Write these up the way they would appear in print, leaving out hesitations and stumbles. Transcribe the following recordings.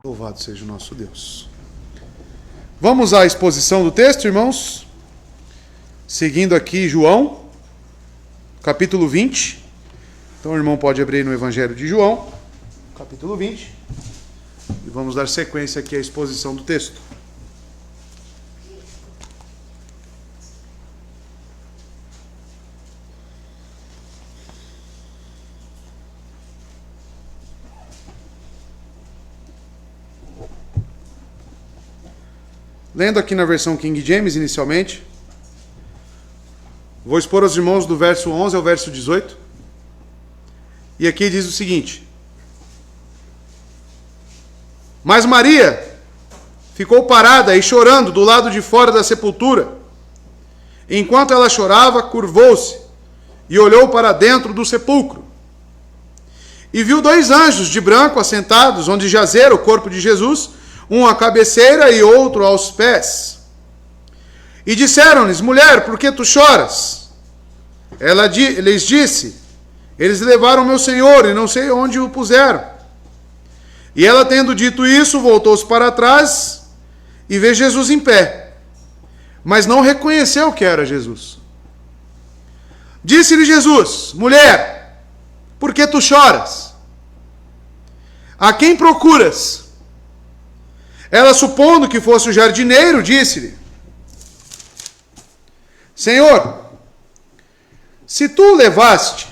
Louvado seja o nosso Deus. Vamos à exposição do texto, irmãos. Seguindo aqui João, capítulo 20. Então o irmão pode abrir no Evangelho de João, capítulo 20. E vamos dar sequência aqui à exposição do texto. Lendo aqui na versão King James inicialmente, vou expor aos irmãos do verso 11 ao verso 18. E aqui diz o seguinte: Mas Maria ficou parada e chorando do lado de fora da sepultura. Enquanto ela chorava, curvou-se e olhou para dentro do sepulcro. E viu 2 anjos de branco assentados, onde jazera o corpo de Jesus, um à cabeceira e outro aos pés. E disseram-lhes: Mulher, por que tu choras? Ela lhes disse: Eles levaram meu Senhor e não sei onde o puseram. E ela, tendo dito isso, voltou-se para trás e vê Jesus em pé, mas não reconheceu que era Jesus. Disse-lhe Jesus: Mulher, por que tu choras? A quem procuras? Ela, supondo que fosse o jardineiro, disse-lhe: Senhor, se tu o levaste,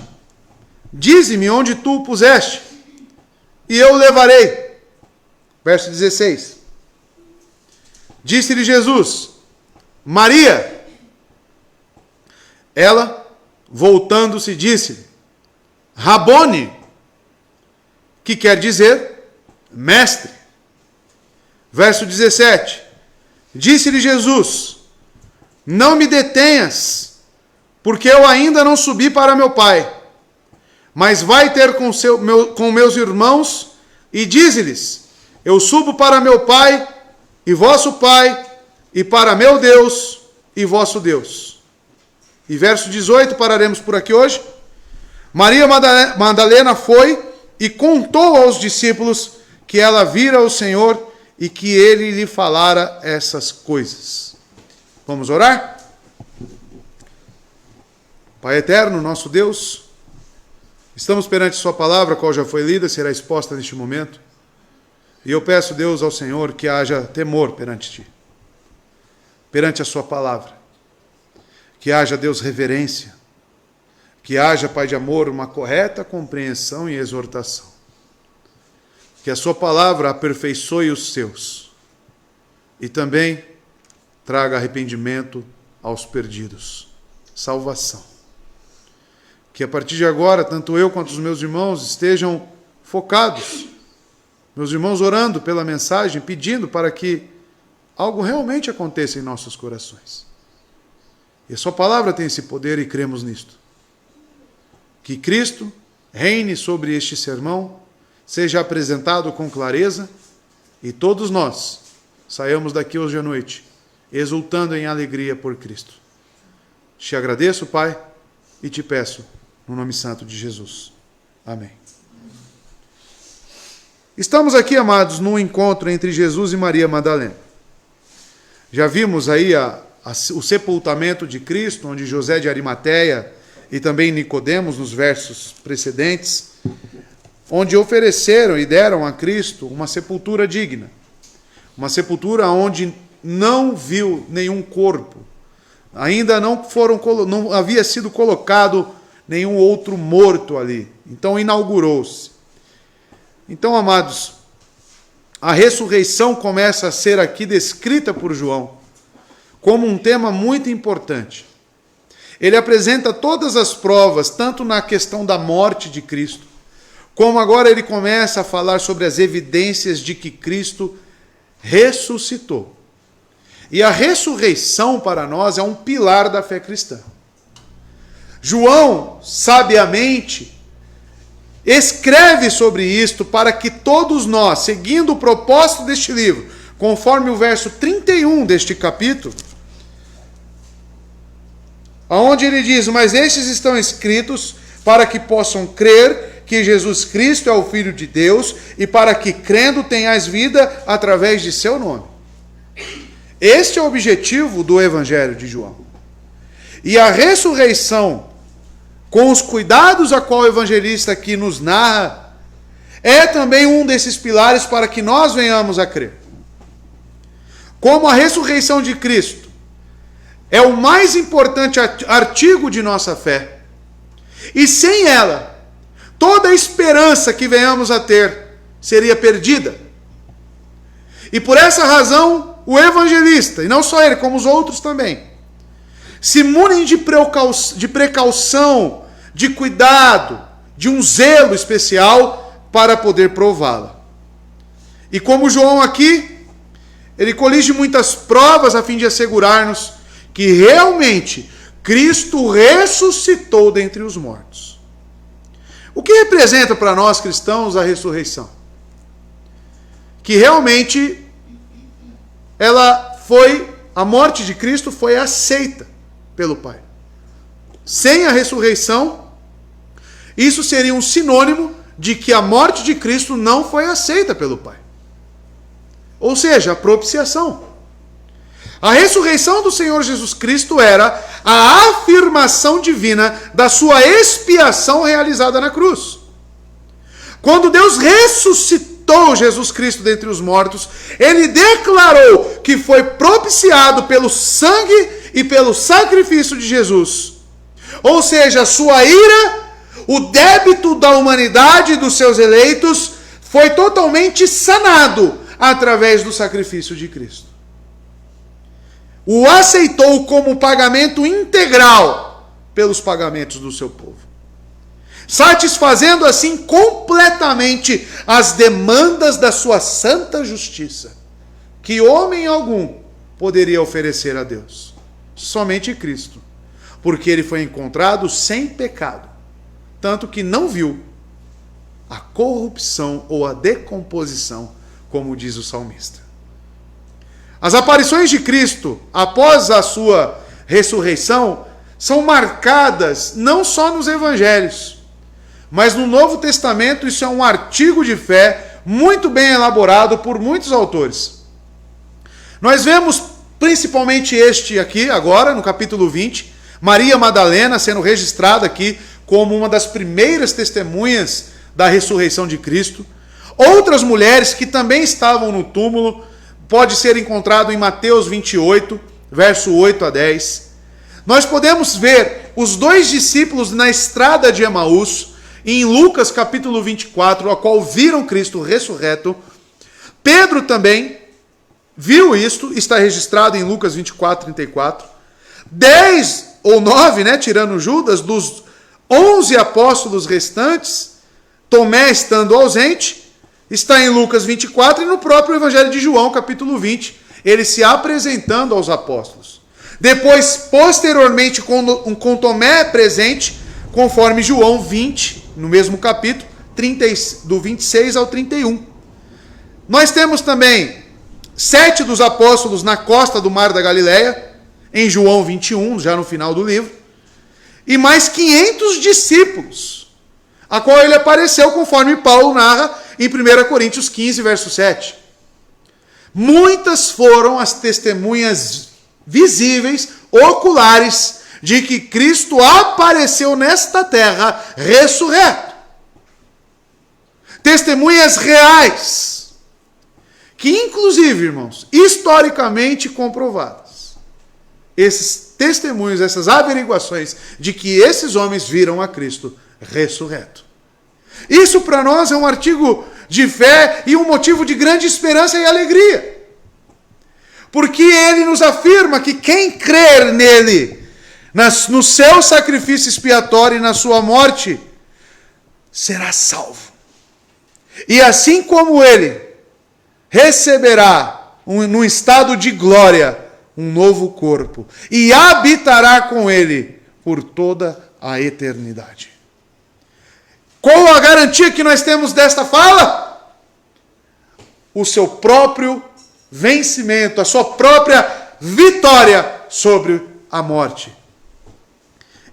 dize-me onde tu o puseste, e eu o levarei. Verso 16. Disse-lhe Jesus: Maria. Ela, voltando-se, disse-lhe: Rabone, que quer dizer mestre. Verso 17. Disse-lhe Jesus: Não me detenhas, porque eu ainda não subi para meu Pai. Mas vai ter com meus irmãos e dize-lhes: Eu subo para meu Pai e vosso Pai, e para meu Deus e vosso Deus. E verso 18, pararemos por aqui hoje. Maria Madalena foi e contou aos discípulos que ela vira o Senhor e que ele lhe falara essas coisas. Vamos orar? Pai eterno, nosso Deus, estamos perante sua palavra, a qual já foi lida, será exposta neste momento. E eu peço, Deus, ao Senhor, que haja temor perante ti, perante a sua palavra. Que haja, Deus, reverência. Que haja, Pai de amor, uma correta compreensão e exortação. Que a sua palavra aperfeiçoe os seus e também traga arrependimento aos perdidos, salvação. Que a partir de agora, tanto eu quanto os meus irmãos estejam focados, meus irmãos orando pela mensagem, pedindo para que algo realmente aconteça em nossos corações. E a sua palavra tem esse poder e cremos nisto. Que Cristo reine sobre este sermão, seja apresentado com clareza e todos nós saiamos daqui hoje à noite exultando em alegria por Cristo. Te agradeço, Pai, e te peço no nome santo de Jesus. Amém. Estamos aqui, amados, num encontro entre Jesus e Maria Madalena. Já vimos aí o sepultamento de Cristo, onde José de Arimateia e também Nicodemos, nos versos precedentes, onde ofereceram e deram a Cristo uma sepultura digna. Uma sepultura onde não viu nenhum corpo. Ainda não havia sido colocado nenhum outro morto ali. Então inaugurou-se. Então, amados, a ressurreição começa a ser aqui descrita por João como um tema muito importante. Ele apresenta todas as provas, tanto na questão da morte de Cristo, como agora ele começa a falar sobre as evidências de que Cristo ressuscitou. E a ressurreição para nós é um pilar da fé cristã. João, sabiamente, escreve sobre isto para que todos nós, seguindo o propósito deste livro, conforme o verso 31 deste capítulo, onde ele diz: Mas estes estão escritos para que possam crer que Jesus Cristo é o Filho de Deus e para que, crendo, tenhais vida através de seu nome. Este é o objetivo do Evangelho de João. E a ressurreição, com os cuidados a qual o evangelista aqui nos narra, é também um desses pilares para que nós venhamos a crer. Como a ressurreição de Cristo é o mais importante artigo de nossa fé, e sem ela, toda a esperança que venhamos a ter seria perdida. E por essa razão, o evangelista, e não só ele, como os outros também, se munem de precaução, de cuidado, de um zelo especial para poder prová-la. E como João aqui, ele colige muitas provas a fim de assegurar-nos que realmente Cristo ressuscitou dentre os mortos. O que representa para nós cristãos a ressurreição? Que realmente a morte de Cristo foi aceita pelo Pai. Sem a ressurreição, isso seria um sinônimo de que a morte de Cristo não foi aceita pelo Pai. Ou seja, a propiciação. A ressurreição do Senhor Jesus Cristo era a afirmação divina da sua expiação realizada na cruz. Quando Deus ressuscitou Jesus Cristo dentre os mortos, ele declarou que foi propiciado pelo sangue e pelo sacrifício de Jesus. Ou seja, a sua ira, o débito da humanidade e dos seus eleitos foi totalmente sanado através do sacrifício de Cristo. O aceitou como pagamento integral pelos pagamentos do seu povo, satisfazendo assim completamente as demandas da sua santa justiça, que homem algum poderia oferecer a Deus. Somente Cristo, porque ele foi encontrado sem pecado, tanto que não viu a corrupção ou a decomposição, como diz o salmista. As aparições de Cristo após a sua ressurreição são marcadas não só nos evangelhos, mas no Novo Testamento. Isso é um artigo de fé muito bem elaborado por muitos autores. Nós vemos principalmente este aqui, agora, no capítulo 20, Maria Madalena sendo registrada aqui como uma das primeiras testemunhas da ressurreição de Cristo. Outras mulheres que também estavam no túmulo, pode ser encontrado em Mateus 28, verso 8 a 10. Nós podemos ver os dois discípulos na estrada de Emaús, em Lucas capítulo 24, a qual viram Cristo ressurreto. Pedro também viu isto, está registrado em Lucas 24, 34. 10 ou 9, tirando Judas, dos 11 apóstolos restantes, Tomé estando ausente, está em Lucas 24 e no próprio Evangelho de João, capítulo 20, ele se apresentando aos apóstolos. Depois, posteriormente, com Tomé presente, conforme João 20, no mesmo capítulo, do 26 ao 31. Nós temos também 7 dos apóstolos na costa do Mar da Galileia, em João 21, já no final do livro, e mais 500 discípulos, a qual ele apareceu, conforme Paulo narra em 1 Coríntios 15, verso 7. Muitas foram as testemunhas visíveis, oculares, de que Cristo apareceu nesta terra ressurreto. Testemunhas reais, que inclusive, irmãos, historicamente comprovadas. Esses testemunhos, essas averiguações de que esses homens viram a Cristo ressurreto. Isso para nós é um artigo de fé e um motivo de grande esperança e alegria. Porque ele nos afirma que quem crer nele, no seu sacrifício expiatório e na sua morte, será salvo. E assim como ele receberá, num estado de glória, um novo corpo, e habitará com ele por toda a eternidade. Qual a garantia que nós temos desta fala? O seu próprio vencimento, a sua própria vitória sobre a morte.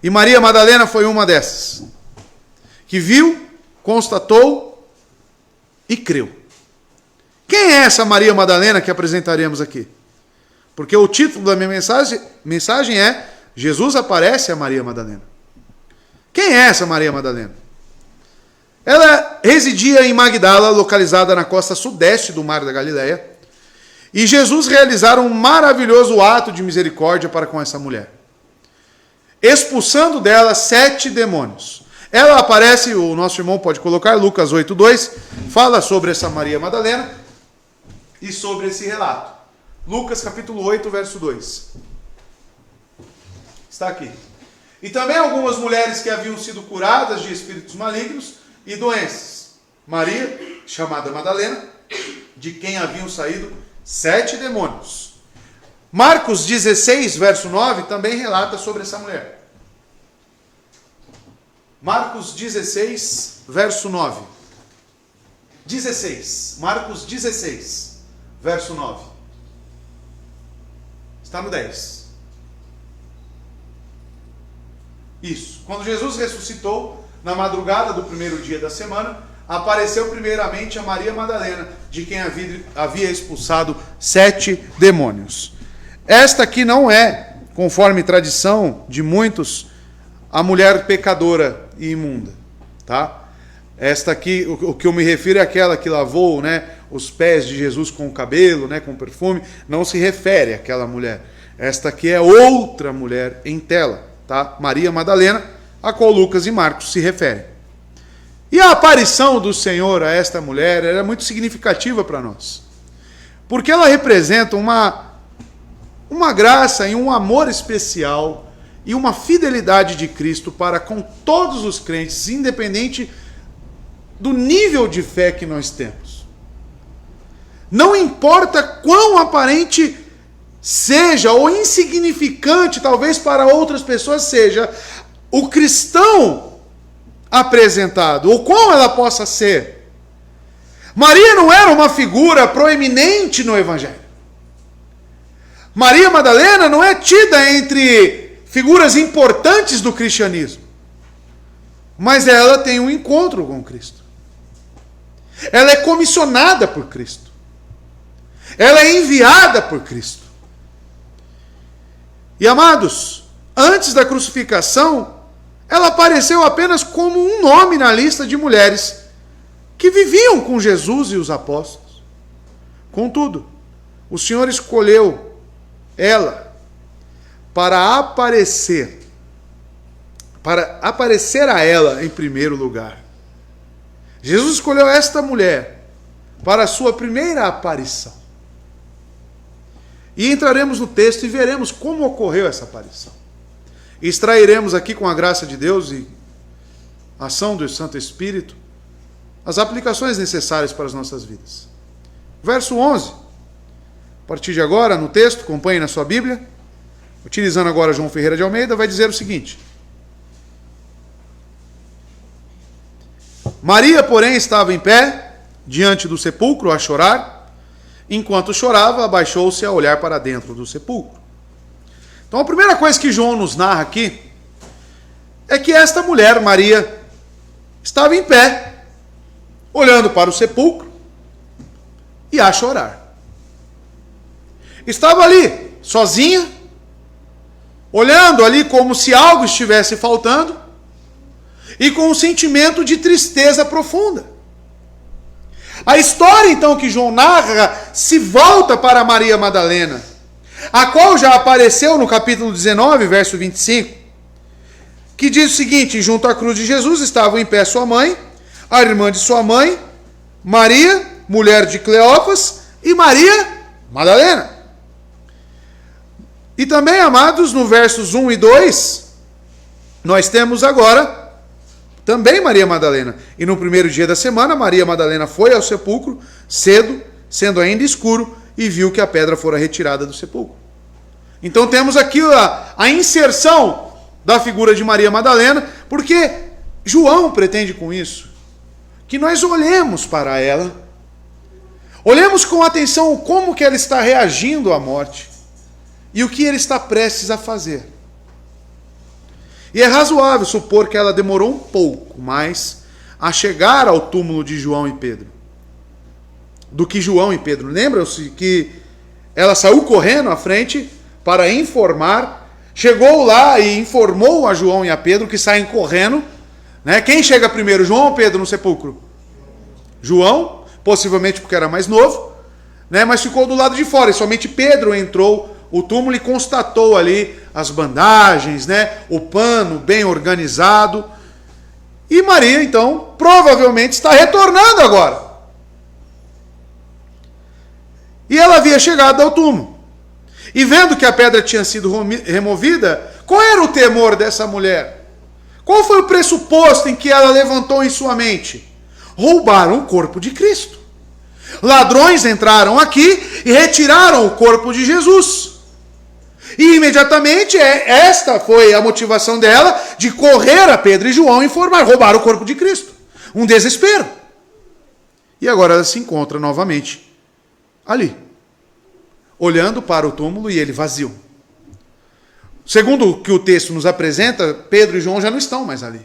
E Maria Madalena foi uma dessas, que viu constatou e creu. Quem é essa Maria Madalena que apresentaremos aqui? Porque o título da minha mensagem é Jesus aparece a Maria Madalena. Quem é essa Maria Madalena? Ela residia em Magdala, localizada na costa sudeste do Mar da Galileia, e Jesus realizara um maravilhoso ato de misericórdia para com essa mulher, expulsando dela 7 demônios. Ela aparece, o nosso irmão pode colocar, Lucas 8:2, fala sobre essa Maria Madalena e sobre esse relato. Lucas capítulo 8, verso 2. Está aqui. E também algumas mulheres que haviam sido curadas de espíritos malignos e doenças. Maria, chamada Madalena, de quem haviam saído 7 demônios. Marcos 16, verso 9, também relata sobre essa mulher. Marcos 16, verso 9. 16. Marcos 16, verso 9. Está no 10. Isso. Quando Jesus ressuscitou, na madrugada do primeiro dia da semana, apareceu primeiramente a Maria Madalena, de quem havia expulsado 7 demônios. Esta aqui não é, conforme tradição de muitos, a mulher pecadora e imunda, tá? Esta aqui, o que eu me refiro é aquela que lavou, os pés de Jesus com o cabelo, com perfume, não se refere àquela mulher. Esta aqui é outra mulher em tela, tá? Maria Madalena, a qual Lucas e Marcos se referem. E a aparição do Senhor a esta mulher era muito significativa para nós, porque ela representa uma graça e um amor especial e uma fidelidade de Cristo para com todos os crentes, independente do nível de fé que nós temos. Não importa quão aparente seja, ou insignificante, talvez para outras pessoas seja, o cristão apresentado, ou qual ela possa ser. Maria não era uma figura proeminente no Evangelho. Maria Madalena não é tida entre figuras importantes do cristianismo. Mas ela tem um encontro com Cristo. Ela é comissionada por Cristo. Ela é enviada por Cristo. E amados, antes da crucificação, ela apareceu apenas como um nome na lista de mulheres que viviam com Jesus e os apóstolos. Contudo, o Senhor escolheu ela para aparecer a ela em primeiro lugar. Jesus escolheu esta mulher para a sua primeira aparição. E entraremos no texto e veremos como ocorreu essa aparição. E extrairemos aqui, com a graça de Deus e a ação do Santo Espírito, as aplicações necessárias para as nossas vidas. Verso 11. A partir de agora, no texto, acompanhe na sua Bíblia, utilizando agora João Ferreira de Almeida, vai dizer o seguinte: Maria, porém, estava em pé, diante do sepulcro, a chorar. Enquanto chorava, abaixou-se a olhar para dentro do sepulcro. Então, a primeira coisa que João nos narra aqui é que esta mulher, Maria, estava em pé, olhando para o sepulcro e a chorar. Estava ali, sozinha, olhando ali como se algo estivesse faltando e com um sentimento de tristeza profunda. A história, então, que João narra se volta para Maria Madalena, a qual já apareceu no capítulo 19, verso 25, que diz o seguinte: junto à cruz de Jesus estavam em pé sua mãe, a irmã de sua mãe, Maria, mulher de Cleófas, e Maria Madalena. E também, amados, no versos 1 e 2, nós temos agora também Maria Madalena. E no primeiro dia da semana, Maria Madalena foi ao sepulcro, cedo, sendo ainda escuro, e viu que a pedra fora retirada do sepulcro. Então temos aqui a inserção da figura de Maria Madalena, porque João pretende com isso que nós olhemos para ela, olhemos com atenção como que ela está reagindo à morte e o que ele está prestes a fazer. E é razoável supor que ela demorou um pouco mais a chegar ao túmulo de João e Pedro. Do que João e Pedro. Lembram-se que ela saiu correndo à frente para informar, chegou lá e informou a João e a Pedro que saem correndo. Né? Quem chega primeiro, João ou Pedro no sepulcro? João, possivelmente porque era mais novo, né? Mas ficou do lado de fora, e somente Pedro entrou o túmulo e constatou ali as bandagens, né? O pano bem organizado. E Maria, então, provavelmente está retornando agora. E ela havia chegado ao túmulo. E vendo que a pedra tinha sido removida, qual era o temor dessa mulher? Qual foi o pressuposto em que ela levantou em sua mente? Roubaram o corpo de Cristo. Ladrões entraram aqui e retiraram o corpo de Jesus. E imediatamente esta foi a motivação dela de correr a Pedro e João e informar, roubaram o corpo de Cristo. Um desespero. E agora ela se encontra novamente ali, olhando para o túmulo e ele vazio. Segundo o que o texto nos apresenta, Pedro e João já não estão mais ali.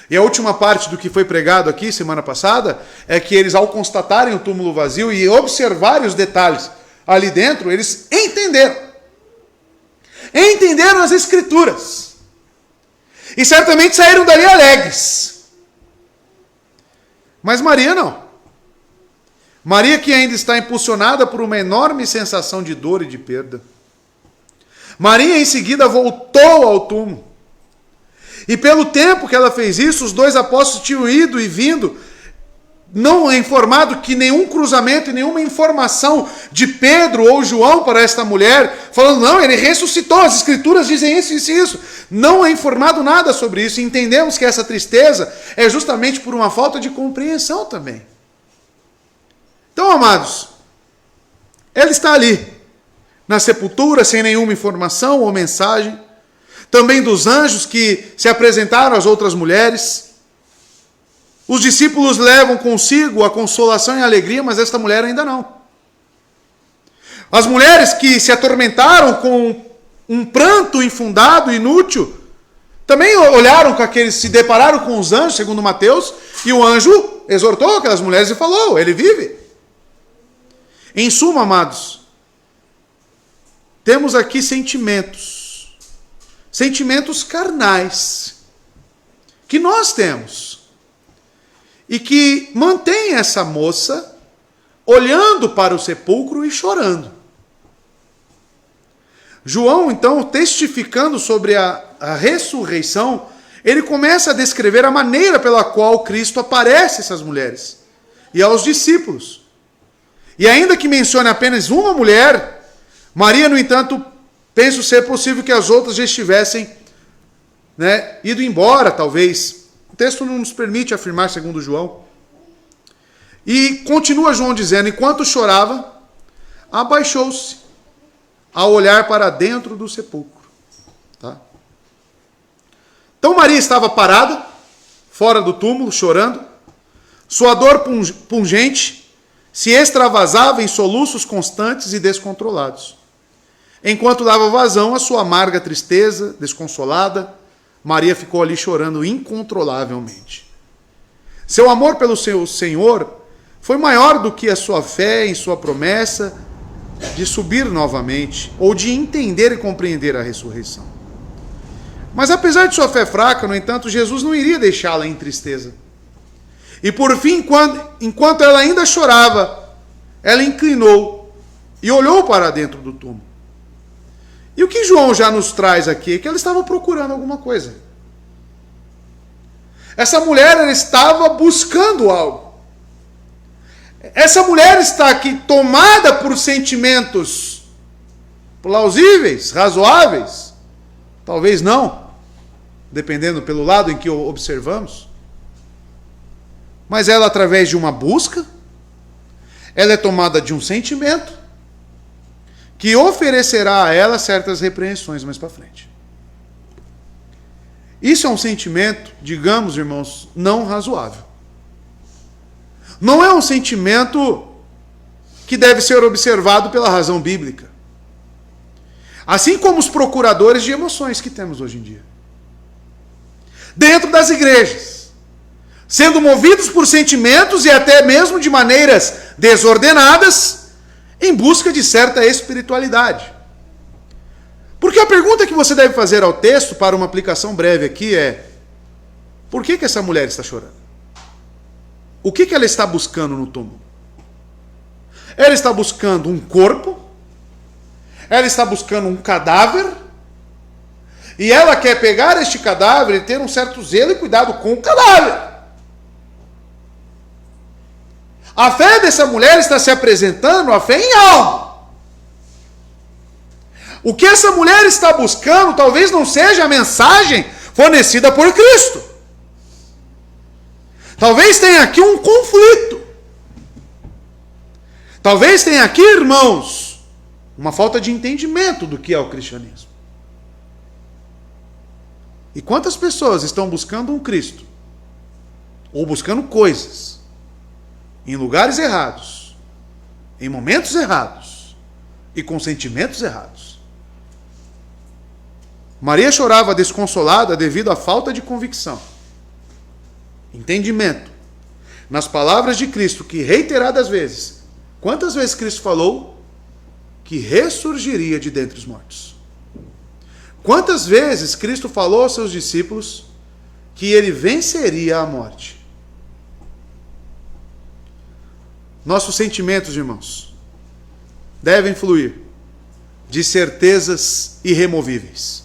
E a última parte do que foi pregado aqui semana passada é que eles, ao constatarem o túmulo vazio e observarem os detalhes ali dentro, eles entenderam. Entenderam as Escrituras. E certamente saíram dali alegres. Mas Maria não. Maria, que ainda está impulsionada por uma enorme sensação de dor e de perda. Maria em seguida voltou ao túmulo. E pelo tempo que ela fez isso, os dois apóstolos tinham ido e vindo, não é informado que nenhum cruzamento e nenhuma informação de Pedro ou João para esta mulher, falando, não, ele ressuscitou, as Escrituras dizem isso, isso e isso. Não é informado nada sobre isso. E entendemos que essa tristeza é justamente por uma falta de compreensão também. Então, amados, ela está ali, na sepultura, sem nenhuma informação ou mensagem, também dos anjos que se apresentaram às outras mulheres. Os discípulos levam consigo a consolação e a alegria, mas esta mulher ainda não. As mulheres que se atormentaram com um pranto infundado, inútil, também olharam com aqueles, se depararam com os anjos, segundo Mateus, e o anjo exortou aquelas mulheres e falou, ele vive. Em suma, amados, temos aqui sentimentos carnais, que nós temos, e que mantém essa moça olhando para o sepulcro e chorando. João, então, testificando sobre a ressurreição, ele começa a descrever a maneira pela qual Cristo aparece a essas mulheres e aos discípulos. E ainda que mencione apenas uma mulher, Maria, no entanto, penso ser possível que as outras já estivessem, ido embora, talvez. O texto não nos permite afirmar, segundo João. E continua João dizendo, enquanto chorava, abaixou-se ao olhar para dentro do sepulcro. Tá? Então Maria estava parada, fora do túmulo, chorando. Sua dor pungente se extravasava em soluços constantes e descontrolados. Enquanto dava vazão à sua amarga tristeza, desconsolada, Maria ficou ali chorando incontrolavelmente. Seu amor pelo seu Senhor foi maior do que a sua fé em sua promessa de subir novamente, ou de entender e compreender a ressurreição. Mas apesar de sua fé fraca, no entanto, Jesus não iria deixá-la em tristeza. E por fim, enquanto ela ainda chorava, ela inclinou e olhou para dentro do túmulo. E o que João já nos traz aqui é que ela estava procurando alguma coisa. Essa mulher, ela estava buscando algo. Essa mulher está aqui tomada por sentimentos plausíveis, razoáveis. Talvez não, dependendo pelo lado em que observamos. Mas ela, através de uma busca, ela é tomada de um sentimento que oferecerá a ela certas repreensões mais para frente. Isso é um sentimento, digamos, irmãos, não razoável. Não é um sentimento que deve ser observado pela razão bíblica. Assim como os procuradores de emoções que temos hoje em dia. Dentro das igrejas. sendo movidos por sentimentos e até mesmo de maneiras desordenadas, em busca de certa espiritualidade. Porque a pergunta que você deve fazer ao texto, para uma aplicação breve aqui, é: por que essa mulher está chorando? O que ela está buscando no túmulo? Ela está buscando um corpo? Ela está buscando um cadáver? E ela quer pegar este cadáver e ter um certo zelo e cuidado com o cadáver. A fé dessa mulher está se apresentando, a fé em alma. O que essa mulher está buscando talvez não seja a mensagem fornecida por Cristo. Talvez tenha aqui um conflito. Talvez tenha aqui, irmãos, uma falta de entendimento do que é o cristianismo. E quantas pessoas estão buscando um Cristo, ou buscando coisas, em lugares errados, em momentos errados, e com sentimentos errados? Maria chorava desconsolada devido à falta de convicção, entendimento, nas palavras de Cristo, que reiteradas vezes, quantas vezes Cristo falou que ressurgiria de dentre os mortos? Quantas vezes Cristo falou aos seus discípulos que ele venceria a morte? Nossos sentimentos, irmãos, devem fluir de certezas irremovíveis.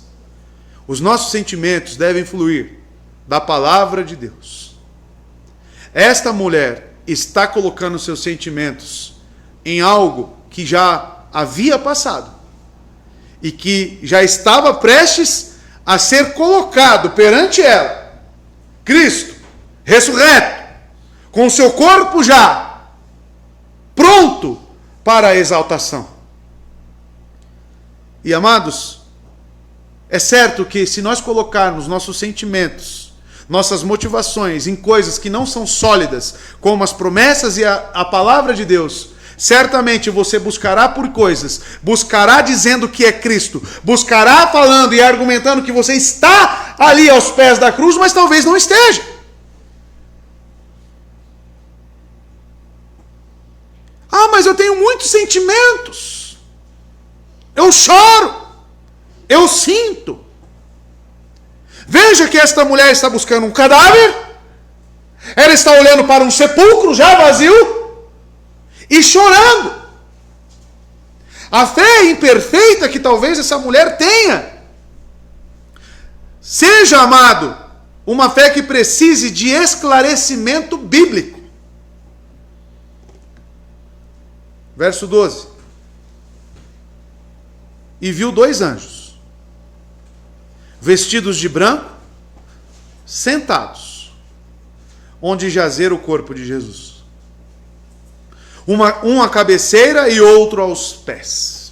Os nossos sentimentos devem fluir da palavra de Deus. Esta mulher está colocando seus sentimentos em algo que já havia passado e que já estava prestes a ser colocado perante ela. Cristo, ressurreto, com o seu corpo já pronto para a exaltação. E amados, é certo que se nós colocarmos nossos sentimentos, nossas motivações em coisas que não são sólidas, como as promessas e a palavra de Deus, certamente você buscará por coisas, buscará dizendo que é Cristo, buscará falando e argumentando que você está ali aos pés da cruz, mas talvez não esteja. Ah, mas eu tenho muitos sentimentos. Eu choro. Eu sinto. Veja que esta mulher está buscando um cadáver. Ela está olhando para um sepulcro já vazio e chorando. A fé imperfeita que talvez essa mulher tenha seja, amado, uma fé que precise de esclarecimento bíblico. Verso 12. E viu 2 anjos, vestidos de branco, sentados, onde jazera o corpo de Jesus. Um à cabeceira e outro aos pés.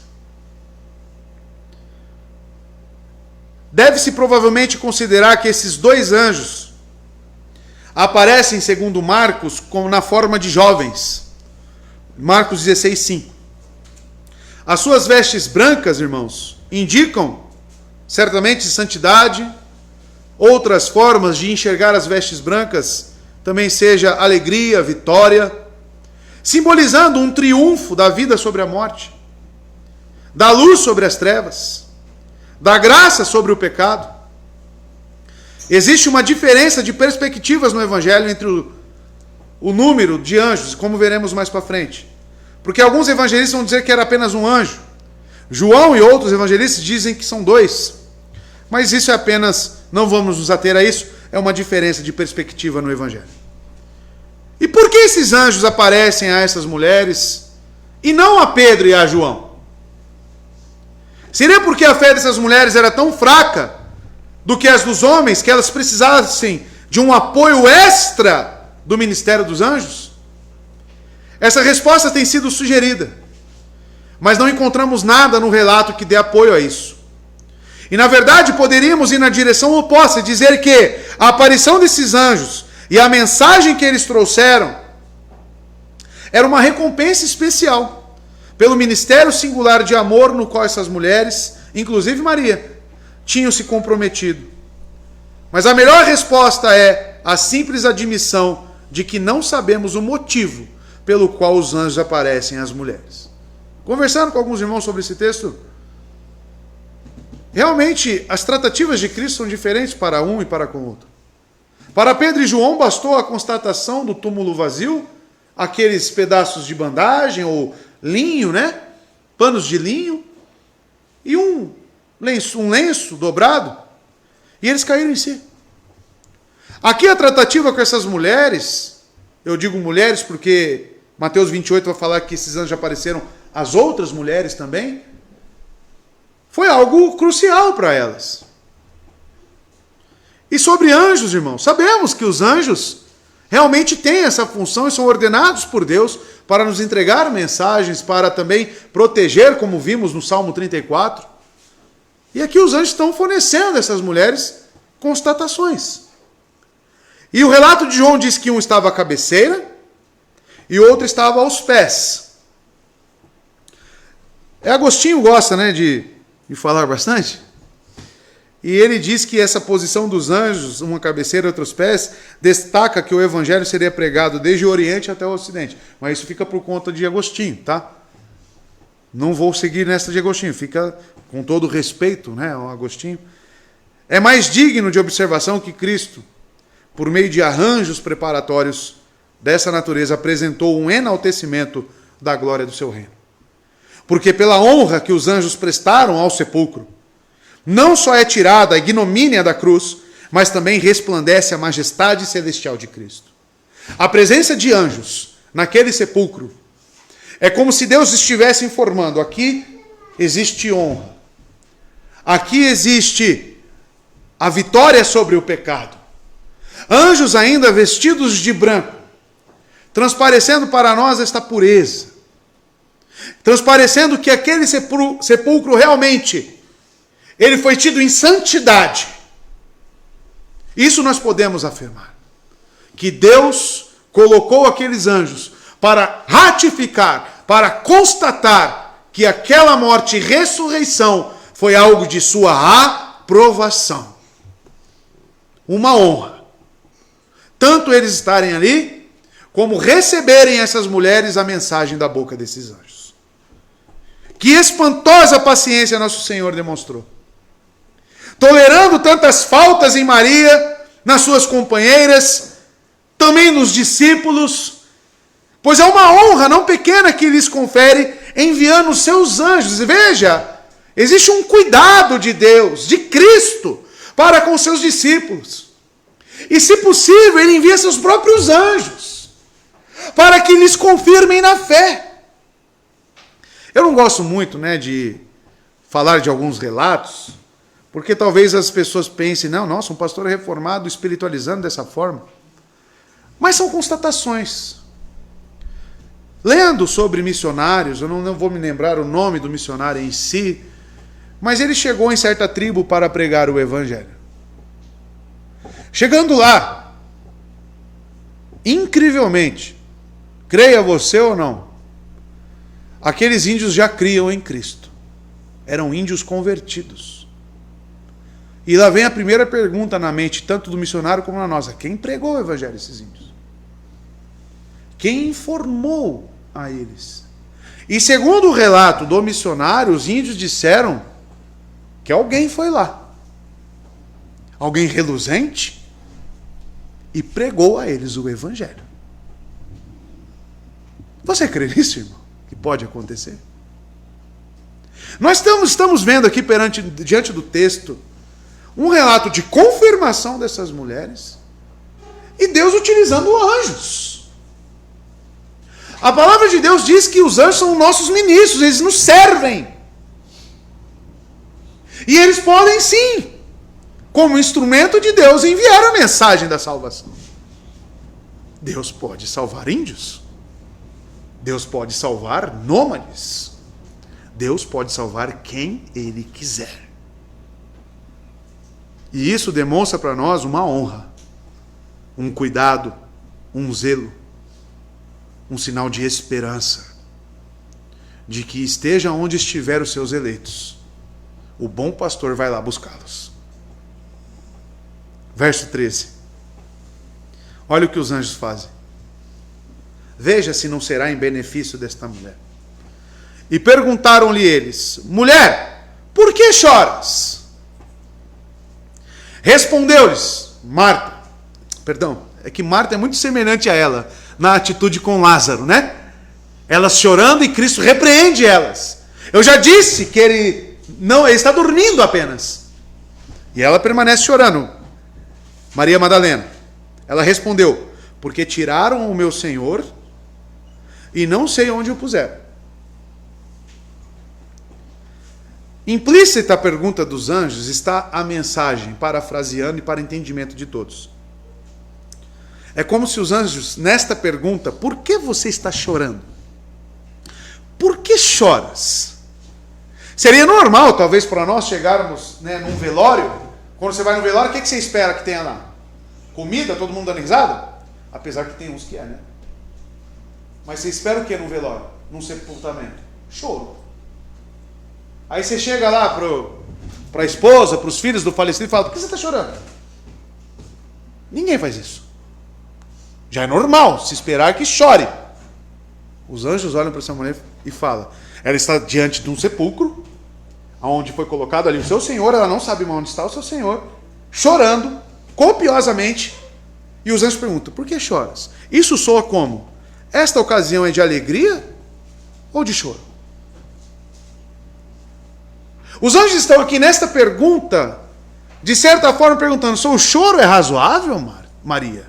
Deve-se provavelmente considerar que esses 2 anjos aparecem, segundo Marcos, como na forma de jovens. Marcos 16:5. As suas vestes brancas, irmãos, indicam certamente santidade. Outras formas de enxergar as vestes brancas também seja alegria, vitória, simbolizando um triunfo da vida sobre a morte, da luz sobre as trevas, da graça sobre o pecado. Existe uma diferença de perspectivas no Evangelho entre o número de anjos, como veremos mais para frente. Porque alguns evangelistas vão dizer que era apenas um anjo. João e outros evangelistas dizem que são 2. Mas isso é apenas, não vamos nos ater a isso, é uma diferença de perspectiva no Evangelho. E por que esses anjos aparecem a essas mulheres e não a Pedro e a João? Seria porque a fé dessas mulheres era tão fraca do que as dos homens, que elas precisassem de um apoio extra do ministério dos anjos? Essa resposta tem sido sugerida, mas não encontramos nada no relato que dê apoio a isso. E na verdade poderíamos ir na direção oposta e dizer que a aparição desses anjos e a mensagem que eles trouxeram era uma recompensa especial pelo ministério singular de amor no qual essas mulheres, inclusive Maria, tinham se comprometido. Mas a melhor resposta é a simples admissão de que não sabemos o motivo pelo qual os anjos aparecem às mulheres. Conversando com alguns irmãos sobre esse texto, realmente as tratativas de Cristo são diferentes para um e para com o outro. Para Pedro e João bastou a constatação do túmulo vazio, aqueles pedaços de bandagem ou linho, né? Panos de linho e um lenço dobrado, e eles caíram em si. Aqui a tratativa com essas mulheres, eu digo mulheres porque Mateus 28 vai falar que esses anjos apareceram às outras mulheres também, foi algo crucial para elas. E sobre anjos, irmãos, sabemos que os anjos realmente têm essa função e são ordenados por Deus para nos entregar mensagens, para também proteger, como vimos no Salmo 34. E aqui os anjos estão fornecendo a essas mulheres constatações. E o relato de João diz que um estava à cabeceira e o outro estava aos pés. Agostinho gosta, né, de falar bastante. E ele diz que essa posição dos anjos, uma cabeceira e outros pés, destaca que o evangelho seria pregado desde o Oriente até o Ocidente. Mas isso fica por conta de Agostinho, tá? Não vou seguir nessa de Agostinho, fica com todo respeito, né, ao Agostinho. É mais digno de observação que Cristo, por meio de arranjos preparatórios dessa natureza, apresentou um enaltecimento da glória do seu reino. Porque pela honra que os anjos prestaram ao sepulcro, não só é tirada a ignomínia da cruz, mas também resplandece a majestade celestial de Cristo. A presença de anjos naquele sepulcro é como se Deus estivesse informando: aqui existe honra, aqui existe a vitória sobre o pecado. Anjos ainda vestidos de branco, transparecendo para nós esta pureza, transparecendo que aquele sepulcro realmente ele foi tido em santidade. Isso nós podemos afirmar. Que Deus colocou aqueles anjos para ratificar, para constatar que aquela morte e ressurreição foi algo de sua aprovação. Uma honra. Tanto eles estarem ali, como receberem essas mulheres a mensagem da boca desses anjos. Que espantosa paciência nosso Senhor demonstrou. Tolerando tantas faltas em Maria, nas suas companheiras, também nos discípulos, pois é uma honra não pequena que lhes confere enviando os seus anjos. E veja, existe um cuidado de Deus, de Cristo, para com seus discípulos. E se possível, ele envia seus próprios anjos, para que lhes confirmem na fé. Eu não gosto muito, né, de falar de alguns relatos, porque talvez as pessoas pensem, não, nossa, um pastor reformado espiritualizando dessa forma. Mas são constatações. Lendo sobre missionários, eu não vou me lembrar o nome do missionário em si, mas ele chegou em certa tribo para pregar o evangelho. Chegando lá, incrivelmente, creia você ou não, aqueles índios já criam em Cristo. Eram índios convertidos. E lá vem a primeira pergunta na mente, tanto do missionário como na nossa: quem pregou o evangelho a esses índios? Quem informou a eles? E segundo o relato do missionário, os índios disseram que alguém foi lá. Alguém reluzente, e pregou a eles o evangelho. Você crê nisso, irmão? Que pode acontecer? Nós estamos vendo aqui diante do texto um relato de confirmação dessas mulheres e Deus utilizando anjos. A palavra de Deus diz que os anjos são nossos ministros, eles nos servem. E eles podem sim, como instrumento de Deus, enviar a mensagem da salvação. Deus pode salvar índios. Deus pode salvar nômades. Deus pode salvar quem Ele quiser. E isso demonstra para nós uma honra, um cuidado, um zelo, um sinal de esperança, de que esteja onde estiver os seus eleitos, o bom pastor vai lá buscá-los. Verso 13. Olha o que os anjos fazem. Veja se não será em benefício desta mulher. E perguntaram-lhe eles: mulher, por que choras? Respondeu-lhes Marta. Perdão, é que Marta é muito semelhante a ela na atitude com Lázaro, né? Elas chorando e Cristo repreende elas. Eu já disse que ele está dormindo apenas. E ela permanece chorando. Maria Madalena. Ela respondeu: porque tiraram o meu Senhor e não sei onde o puseram. Implícita a pergunta dos anjos está a mensagem, parafraseando e para entendimento de todos. É como se os anjos, nesta pergunta, por que você está chorando? Por que choras? Seria normal, talvez, para nós chegarmos, num velório. Quando você vai no velório, o que você espera que tenha lá? Comida, todo mundo dando risada? Apesar que tem uns que né? Mas você espera o que num velório? Num sepultamento? Choro. Aí você chega lá para a esposa, para os filhos do falecido e fala: por que você está chorando? Ninguém faz isso. Já é normal se esperar que chore. Os anjos olham para essa mulher e falam: ela está diante de um sepulcro, onde foi colocado ali o seu Senhor, ela não sabe onde está o seu Senhor, chorando copiosamente. E os anjos perguntam: por que choras? Isso soa como? Esta ocasião é de alegria ou de choro? Os anjos estão aqui nesta pergunta, de certa forma perguntando: o choro é razoável, Maria?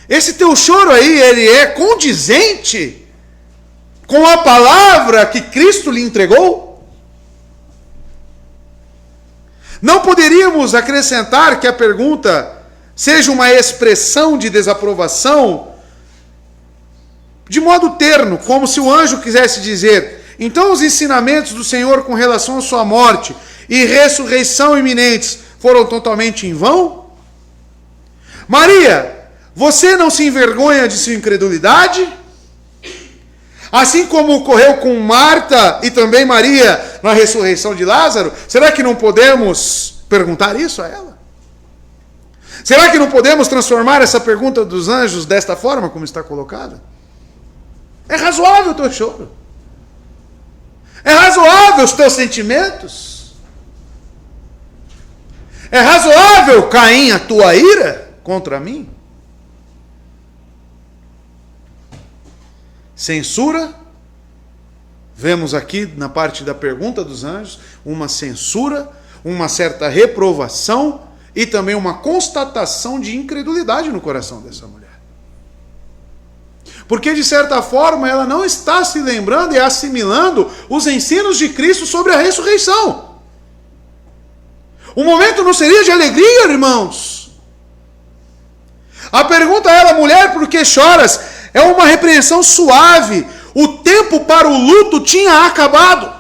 Esse teu choro aí, ele é condizente com a palavra que Cristo lhe entregou? Não poderíamos acrescentar que a pergunta seja uma expressão de desaprovação de modo terno, como se o anjo quisesse dizer: então os ensinamentos do Senhor com relação à sua morte e ressurreição iminentes foram totalmente em vão? Maria, você não se envergonha de sua incredulidade? Assim como ocorreu com Marta e também Maria na ressurreição de Lázaro, será que não podemos perguntar isso a ela? Será que não podemos transformar essa pergunta dos anjos desta forma como está colocada? É razoável o teu choro? É razoável os teus sentimentos? É razoável, Caim, a tua ira contra mim? Censura, vemos aqui na parte da pergunta dos anjos, uma censura, uma certa reprovação e também uma constatação de incredulidade no coração dessa mulher. Porque, de certa forma, ela não está se lembrando e assimilando os ensinos de Cristo sobre a ressurreição. O momento não seria de alegria, irmãos? A pergunta a ela: mulher, por que choras? É uma repreensão suave. O tempo para o luto tinha acabado.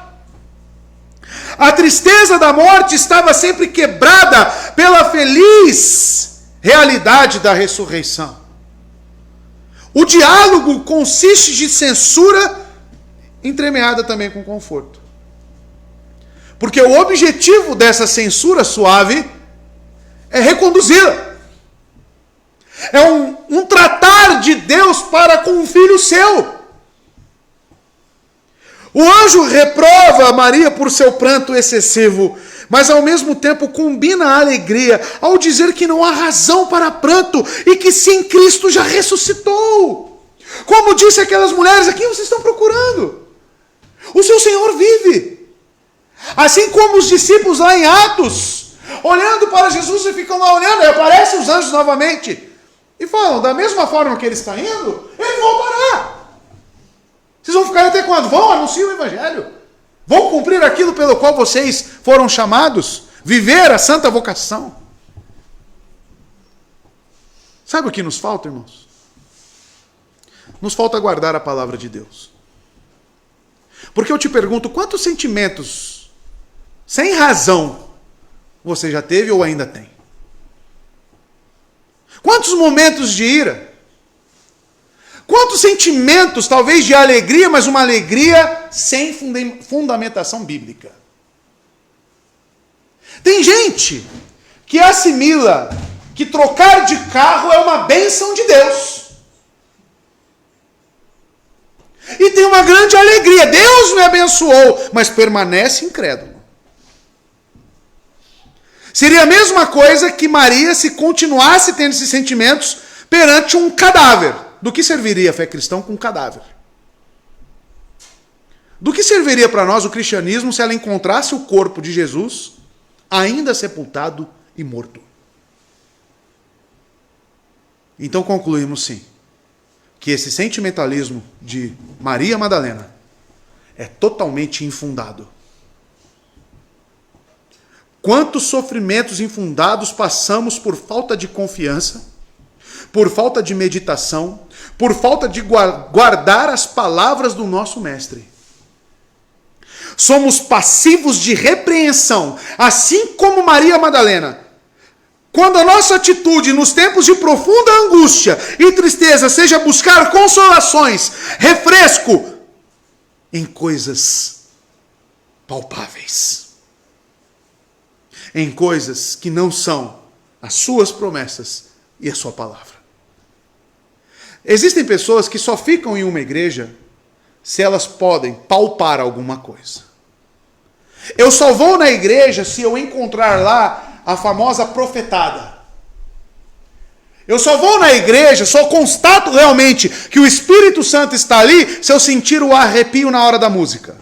A tristeza da morte estava sempre quebrada pela feliz realidade da ressurreição. O diálogo consiste de censura entremeada também com conforto. Porque o objetivo dessa censura suave é reconduzi-la. É um tratar de Deus para com um filho seu. O anjo reprova Maria por seu pranto excessivo, mas ao mesmo tempo combina a alegria ao dizer que não há razão para pranto e que sim, Cristo já ressuscitou. Como disse aquelas mulheres: aqui vocês estão procurando? O seu Senhor vive. Assim como os discípulos lá em Atos, olhando para Jesus e ficam lá olhando, e aparecem os anjos novamente. E falam: da mesma forma que ele está indo, ele voltará. Vocês vão ficar até quando? Vão, anunciar o Evangelho. Vão cumprir aquilo pelo qual vocês foram chamados. Viver a santa vocação. Sabe o que nos falta, irmãos? Nos falta guardar a palavra de Deus. Porque eu te pergunto: quantos sentimentos, sem razão, você já teve ou ainda tem? Quantos momentos de ira? Quantos sentimentos, talvez de alegria, mas uma alegria sem fundamentação bíblica? Tem gente que assimila que trocar de carro é uma bênção de Deus. E tem uma grande alegria. Deus me abençoou, mas permanece incrédulo. Seria a mesma coisa que Maria se continuasse tendo esses sentimentos perante um cadáver. Do que serviria a fé cristã com um cadáver? Do que serviria para nós o cristianismo se ela encontrasse o corpo de Jesus ainda sepultado e morto? Então concluímos sim, que esse sentimentalismo de Maria Madalena é totalmente infundado. Quantos sofrimentos infundados passamos por falta de confiança, por falta de meditação, por falta de guardar as palavras do nosso Mestre. Somos passivos de repreensão, assim como Maria Madalena. Quando a nossa atitude nos tempos de profunda angústia e tristeza seja buscar consolações, refresco em coisas palpáveis, em coisas que não são as suas promessas e a sua palavra. Existem pessoas que só ficam em uma igreja se elas podem palpar alguma coisa. Eu só vou na igreja se eu encontrar lá a famosa profetada. Eu só vou na igreja, só constato realmente que o Espírito Santo está ali se eu sentir o arrepio na hora da música.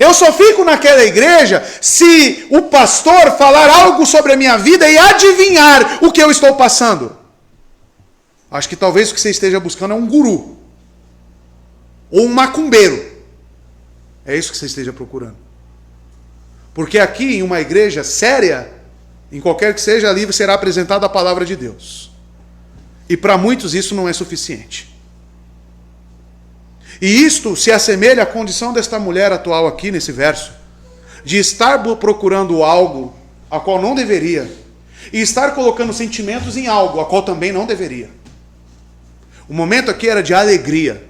Eu só fico naquela igreja se o pastor falar algo sobre a minha vida e adivinhar o que eu estou passando. Acho que talvez o que você esteja buscando é um guru. Ou um macumbeiro. É isso que você esteja procurando. Porque aqui, em uma igreja séria, em qualquer que seja, ali será apresentada a palavra de Deus. E para muitos isso não é suficiente. E isto se assemelha à condição desta mulher atual aqui nesse verso, de estar procurando algo a qual não deveria, e estar colocando sentimentos em algo a qual também não deveria. O momento aqui era de alegria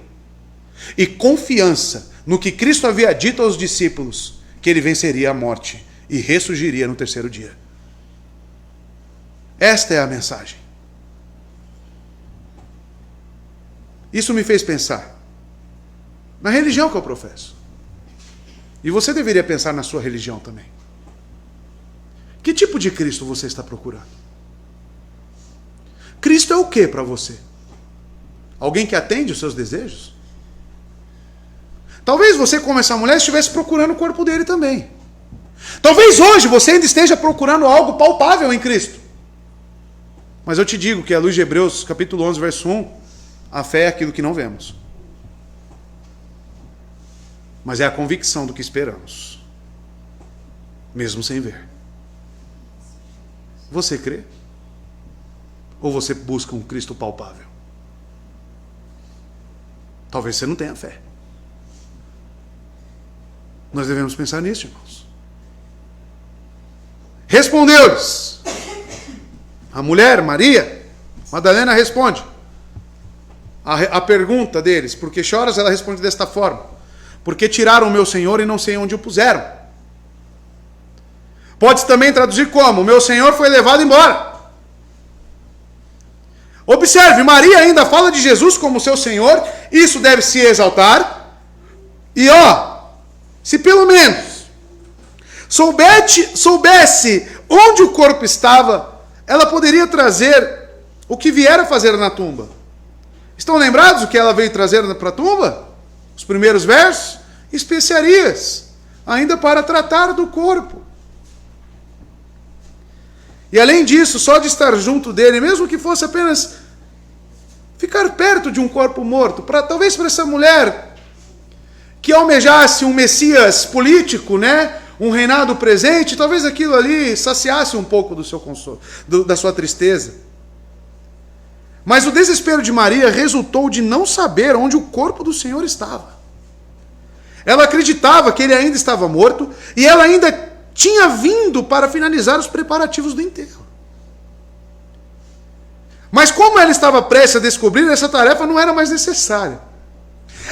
e confiança no que Cristo havia dito aos discípulos, que ele venceria a morte e ressurgiria no terceiro dia. Esta é a mensagem. Isso me fez pensar na religião que eu professo. E você deveria pensar na sua religião também. Que tipo de Cristo você está procurando? Cristo é o que para você? Alguém que atende os seus desejos? Talvez você, como essa mulher, estivesse procurando o corpo dele também. Talvez hoje você ainda esteja procurando algo palpável em Cristo. Mas eu te digo que, à luz de Hebreus, capítulo 11, verso 1, a fé é aquilo que não vemos. Mas é a convicção do que esperamos, mesmo sem ver. Você crê? Ou você busca um Cristo palpável? Talvez você não tenha fé. Nós devemos pensar nisso, irmãos. Respondeu-lhes. A mulher, Maria, Madalena, responde. A pergunta deles, por que choras? Ela responde desta forma: porque tiraram o meu Senhor e não sei onde o puseram. Pode-se também traduzir como: o meu Senhor foi levado embora. Observe, Maria ainda fala de Jesus como seu Senhor. Isso deve se exaltar. E se pelo menos soubesse onde o corpo estava, ela poderia trazer o que viera fazer na tumba. Estão lembrados o que ela veio trazer para a tumba? Os primeiros versos: especiarias, ainda para tratar do corpo. E além disso, só de estar junto dele, mesmo que fosse apenas ficar perto de um corpo morto, talvez para essa mulher que almejasse um Messias político, né? Um reinado presente, talvez aquilo ali saciasse um pouco do seu consolo, da sua tristeza. Mas o desespero de Maria resultou de não saber onde o corpo do Senhor estava. Ela acreditava que ele ainda estava morto e ela ainda tinha vindo para finalizar os preparativos do enterro. Mas como ela estava prestes a descobrir, essa tarefa não era mais necessária.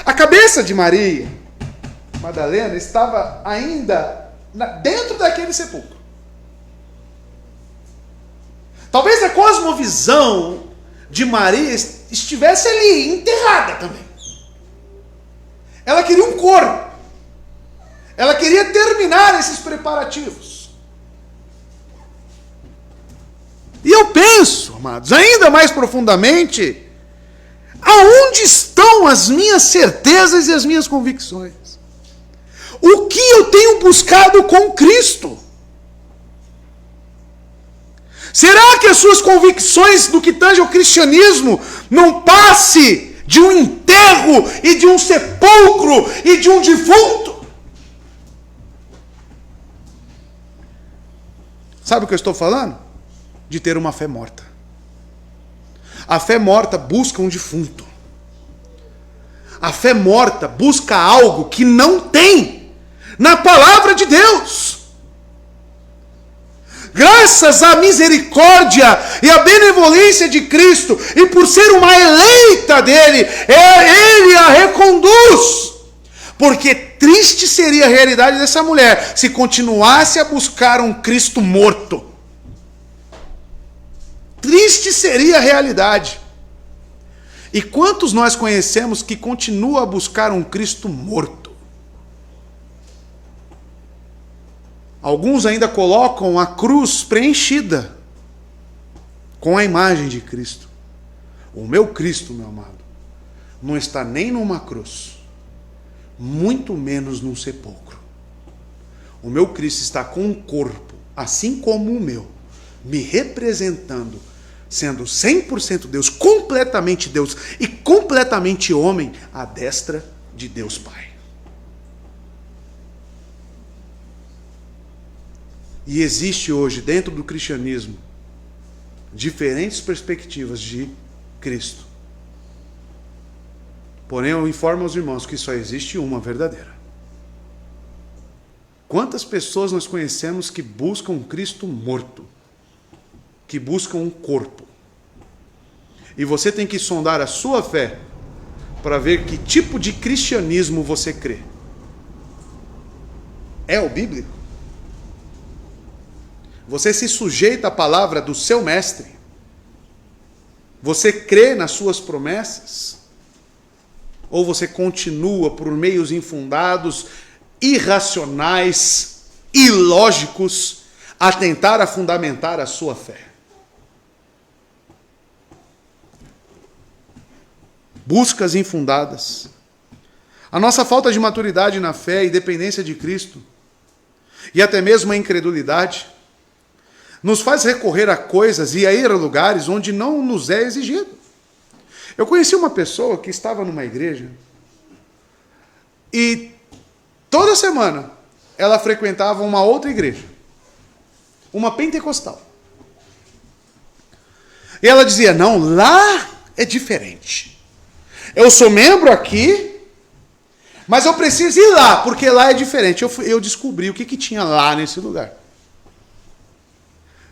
A cabeça de Maria Madalena estava ainda dentro daquele sepulcro. Talvez a cosmovisão de Maria estivesse ali, enterrada também. Ela queria um corpo. Ela queria terminar esses preparativos. E eu penso, amados, ainda mais profundamente, aonde estão as minhas certezas e as minhas convicções? O que eu tenho buscado com Cristo? Será que as suas convicções do que tange ao cristianismo não passe de um enterro e de um sepulcro e de um defunto? Sabe o que eu estou falando? De ter uma fé morta. A fé morta busca um defunto. A fé morta busca algo que não tem na palavra de Deus. Graças à misericórdia e à benevolência de Cristo, e por ser uma eleita dele, ele a reconduz. Porque triste seria a realidade dessa mulher se continuasse a buscar um Cristo morto. Triste seria a realidade. E quantos nós conhecemos que continuam a buscar um Cristo morto? Alguns ainda colocam a cruz preenchida com a imagem de Cristo. O meu Cristo, meu amado, não está nem numa cruz, muito menos num sepulcro. O meu Cristo está com um corpo, assim como o meu, me representando, sendo 100% Deus e completamente homem, à destra de Deus Pai. E existe hoje, dentro do cristianismo, diferentes perspectivas de Cristo. Porém, eu informo aos irmãos que só existe uma verdadeira. Quantas pessoas nós conhecemos que buscam um Cristo morto? Que buscam um corpo? E você tem que sondar a sua fé para ver que tipo de cristianismo você crê. É o bíblico? Você se sujeita à palavra do seu mestre? Você crê nas suas promessas? Ou você continua por meios infundados, irracionais, ilógicos, a tentar a fundamentar a sua fé? Buscas infundadas. A nossa falta de maturidade na fé e dependência de Cristo, e até mesmo a incredulidade, nos faz recorrer a coisas e a ir a lugares onde não nos é exigido. Eu conheci uma pessoa que estava numa igreja e toda semana ela frequentava uma outra igreja, uma pentecostal. E ela dizia, não, lá é diferente. Eu sou membro aqui, mas eu preciso ir lá, porque lá é diferente. Eu descobri o que tinha lá nesse lugar.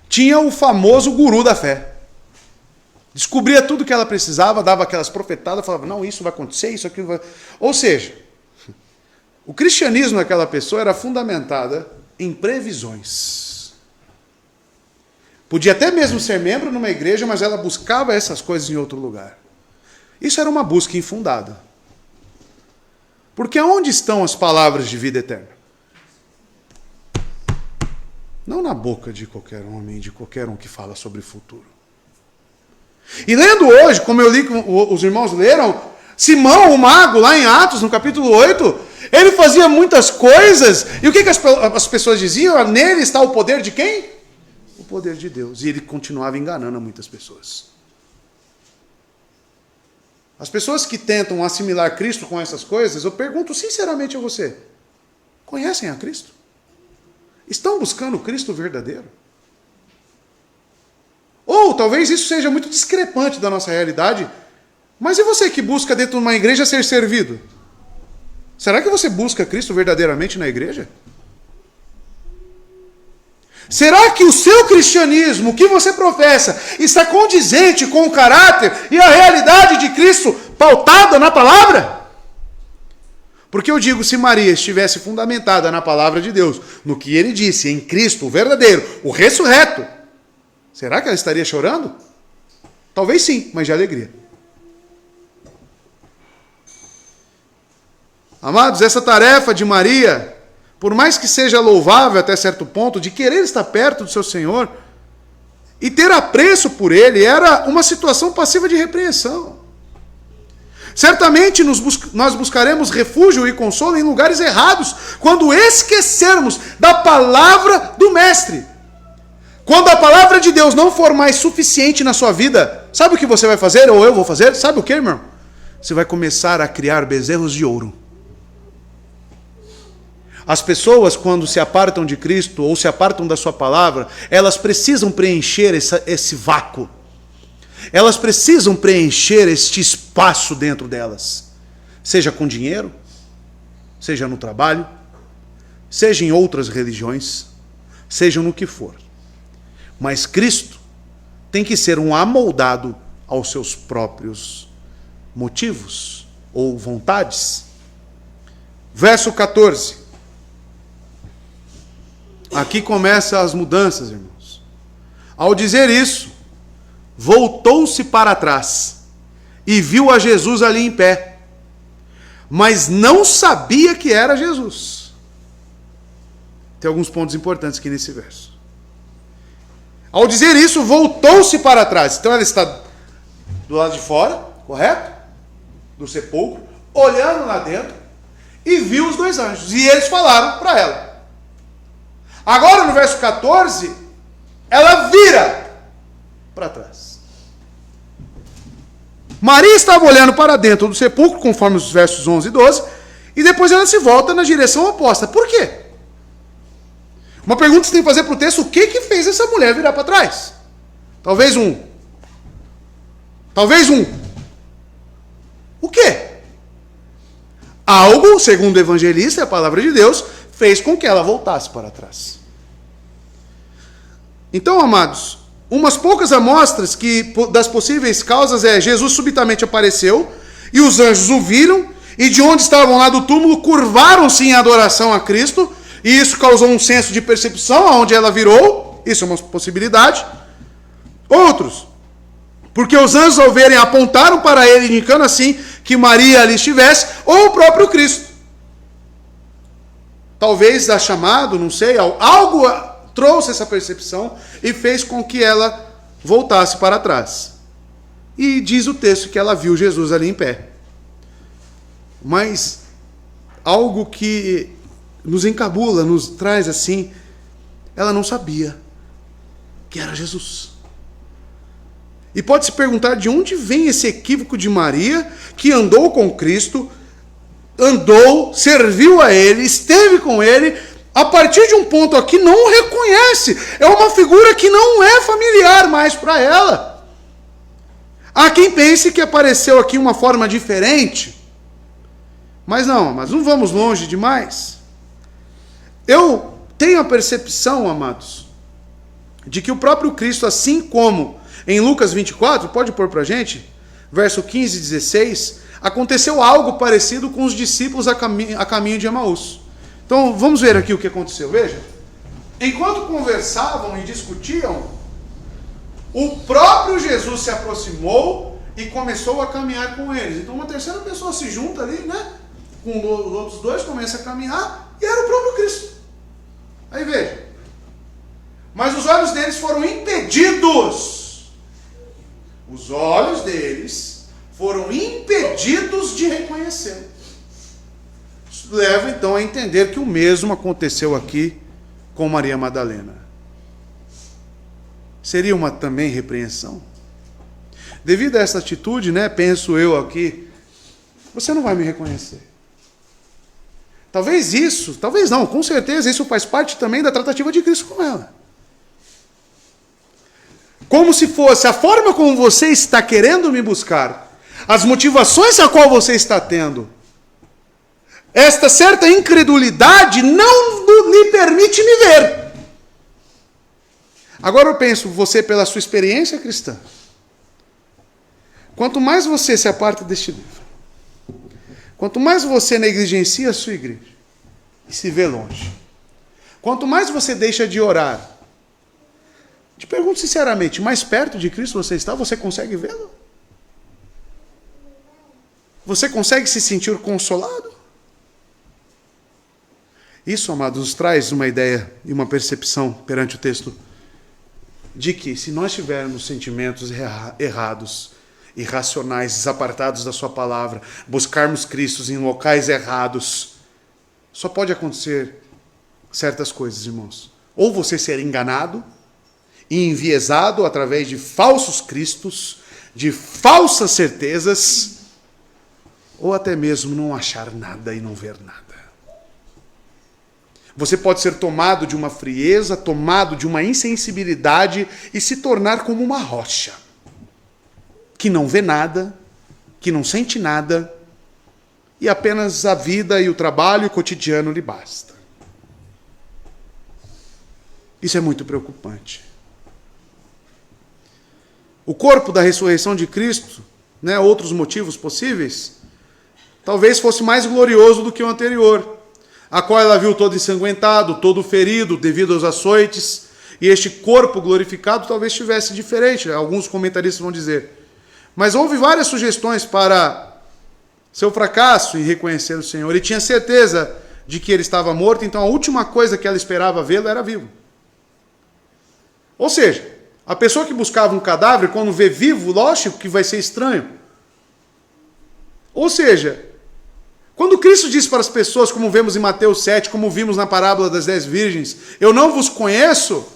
Tinha o famoso guru da fé. Descobria tudo que ela precisava, dava aquelas profetadas, falava, não, isso vai acontecer, isso, aquilo vai... Ou seja, o cristianismo daquela pessoa era fundamentada em previsões. Podia até mesmo ser membro numa igreja, mas ela buscava essas coisas em outro lugar. Isso era uma busca infundada. Porque onde estão as palavras de vida eterna? Não na boca de qualquer homem, de qualquer um que fala sobre o futuro. E lendo hoje, como eu li, os irmãos leram, Simão, o mago, lá em Atos, no capítulo 8, ele fazia muitas coisas, e o que as pessoas diziam? Nele está o poder de quem? O poder de Deus. E ele continuava enganando muitas pessoas. As pessoas que tentam assimilar Cristo com essas coisas, eu pergunto sinceramente a você, conhecem a Cristo? Estão buscando o Cristo verdadeiro? Ou talvez isso seja muito discrepante da nossa realidade, mas e você que busca dentro de uma igreja ser servido? Será que você busca Cristo verdadeiramente na igreja? Será que o seu cristianismo, o que você professa, está condizente com o caráter e a realidade de Cristo pautada na palavra? Porque eu digo, se Maria estivesse fundamentada na palavra de Deus, no que ele disse, em Cristo, o verdadeiro, o ressurreto, Será que ela estaria chorando? Talvez sim, mas de alegria. Amados, essa tarefa de Maria, por mais que seja louvável até certo ponto, de querer estar perto do seu Senhor e ter apreço por Ele, era uma situação passiva de repreensão. Certamente nós buscaremos refúgio e consolo em lugares errados, quando esquecermos da palavra do Mestre. Quando a palavra de Deus não for mais suficiente na sua vida, sabe o que você vai fazer, ou eu vou fazer? Sabe o que, irmão? Você vai começar a criar bezerros de ouro. As pessoas, quando se apartam de Cristo, ou se apartam da sua palavra, elas precisam preencher esse vácuo. Elas precisam preencher este espaço dentro delas. Seja com dinheiro, seja no trabalho, seja em outras religiões, seja no que for. Mas Cristo tem que ser um amoldado aos seus próprios motivos ou vontades. Verso 14. Aqui começam as mudanças, irmãos. Ao dizer isso, voltou-se para trás e viu a Jesus ali em pé, mas não sabia que era Jesus. Tem alguns pontos importantes aqui nesse verso. Ao dizer isso, voltou-se para trás. Então ela está do lado de fora, correto? Do sepulcro, olhando lá dentro, e viu os dois anjos. E eles falaram para ela. Agora no verso 14, ela vira para trás. Maria estava olhando para dentro do sepulcro, conforme os versos 11 e 12, e depois ela se volta na direção oposta. Por quê? Uma pergunta que você tem que fazer para o texto: o que fez essa mulher virar para trás? Talvez um. O quê? Algo, segundo o evangelista e a palavra de Deus, fez com que ela voltasse para trás. Então, amados, umas poucas amostras das possíveis causas é: Jesus subitamente apareceu, e os anjos o viram, e de onde estavam lá do túmulo, curvaram-se em adoração a Cristo, e isso causou um senso de percepção aonde ela virou. Isso é uma possibilidade. Outros, porque os anjos ao verem apontaram para ele, indicando assim que Maria ali estivesse, ou o próprio Cristo. Talvez da chamado, não sei, algo trouxe essa percepção e fez com que ela voltasse para trás. E diz o texto que ela viu Jesus ali em pé. Mas algo que nos encabula, nos traz assim, ela não sabia que era Jesus. E pode se perguntar de onde vem esse equívoco de Maria, que andou com Cristo, serviu a ele, esteve com ele, a partir de um ponto aqui não o reconhece. É uma figura que não é familiar mais para ela. Há quem pense que apareceu aqui uma forma diferente. Mas não vamos longe demais. Eu tenho a percepção, amados, de que o próprio Cristo, assim como em Lucas 24, pode pôr para a gente, verso 15 e 16, aconteceu algo parecido com os discípulos a caminho de Emaús. Então, vamos ver aqui o que aconteceu. Veja. Enquanto conversavam e discutiam, o próprio Jesus se aproximou e começou a caminhar com eles. Então, uma terceira pessoa se junta ali, né? Com os outros dois, começa a caminhar, e era o próprio Cristo. Aí veja. Mas os olhos deles foram impedidos. Os olhos deles foram impedidos de reconhecê-lo. Isso leva então a entender que o mesmo aconteceu aqui com Maria Madalena. Seria uma também repreensão? Devido a essa atitude, né, penso eu aqui, você não vai me reconhecer. Talvez não, com certeza isso faz parte também da tratativa de Cristo com ela. Como se fosse a forma como você está querendo me buscar, as motivações a qual você está tendo, esta certa incredulidade não lhe permite me ver. Agora eu penso, você pela sua experiência cristã, quanto mais você se aparta deste livro, quanto mais você negligencia a sua igreja e se vê longe, quanto mais você deixa de orar, Te pergunto sinceramente, mais perto de Cristo você está? Você consegue vê-lo? Você consegue se sentir consolado? Isso, amados, nos traz uma ideia e uma percepção perante o texto de que se nós tivermos sentimentos errados, irracionais, desapartados da sua palavra, buscarmos Cristo em locais errados, só pode acontecer certas coisas, irmãos. Ou você ser enganado e enviesado através de falsos cristos, de falsas certezas, ou até mesmo não achar nada e não ver nada. Você pode ser tomado de uma frieza, tomado de uma insensibilidade e se tornar como uma rocha, que não vê nada, que não sente nada, e apenas a vida e o trabalho cotidiano lhe basta. Isso é muito preocupante. O corpo da ressurreição de Cristo, outros motivos possíveis, talvez fosse mais glorioso do que o anterior, a qual ela viu todo ensanguentado, todo ferido devido aos açoites, e este corpo glorificado talvez estivesse diferente, alguns comentaristas vão dizer. Mas houve várias sugestões para seu fracasso em reconhecer o Senhor, e tinha certeza de que ele estava morto, então a última coisa que ela esperava vê-lo era vivo. Ou seja, a pessoa que buscava um cadáver, quando vê vivo, lógico que vai ser estranho. Ou seja, quando Cristo diz para as pessoas, como vemos em Mateus 7, como vimos na parábola das 10 virgens, eu não vos conheço,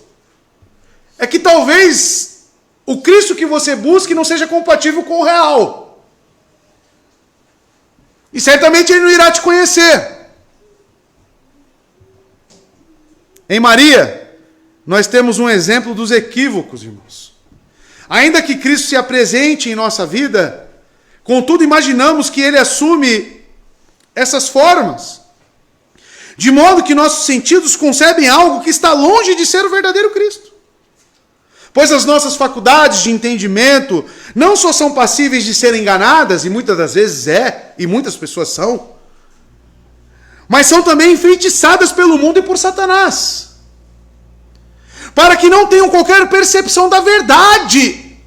é que talvez o Cristo que você busque não seja compatível com o real. E certamente ele não irá te conhecer. Em Maria, nós temos um exemplo dos equívocos, irmãos. Ainda que Cristo se apresente em nossa vida, contudo imaginamos que ele assume essas formas, de modo que nossos sentidos concebem algo que está longe de ser o verdadeiro Cristo. Pois as nossas faculdades de entendimento não só são passíveis de serem enganadas, e muitas das vezes e muitas pessoas são, mas são também enfeitiçadas pelo mundo e por Satanás, para que não tenham qualquer percepção da verdade.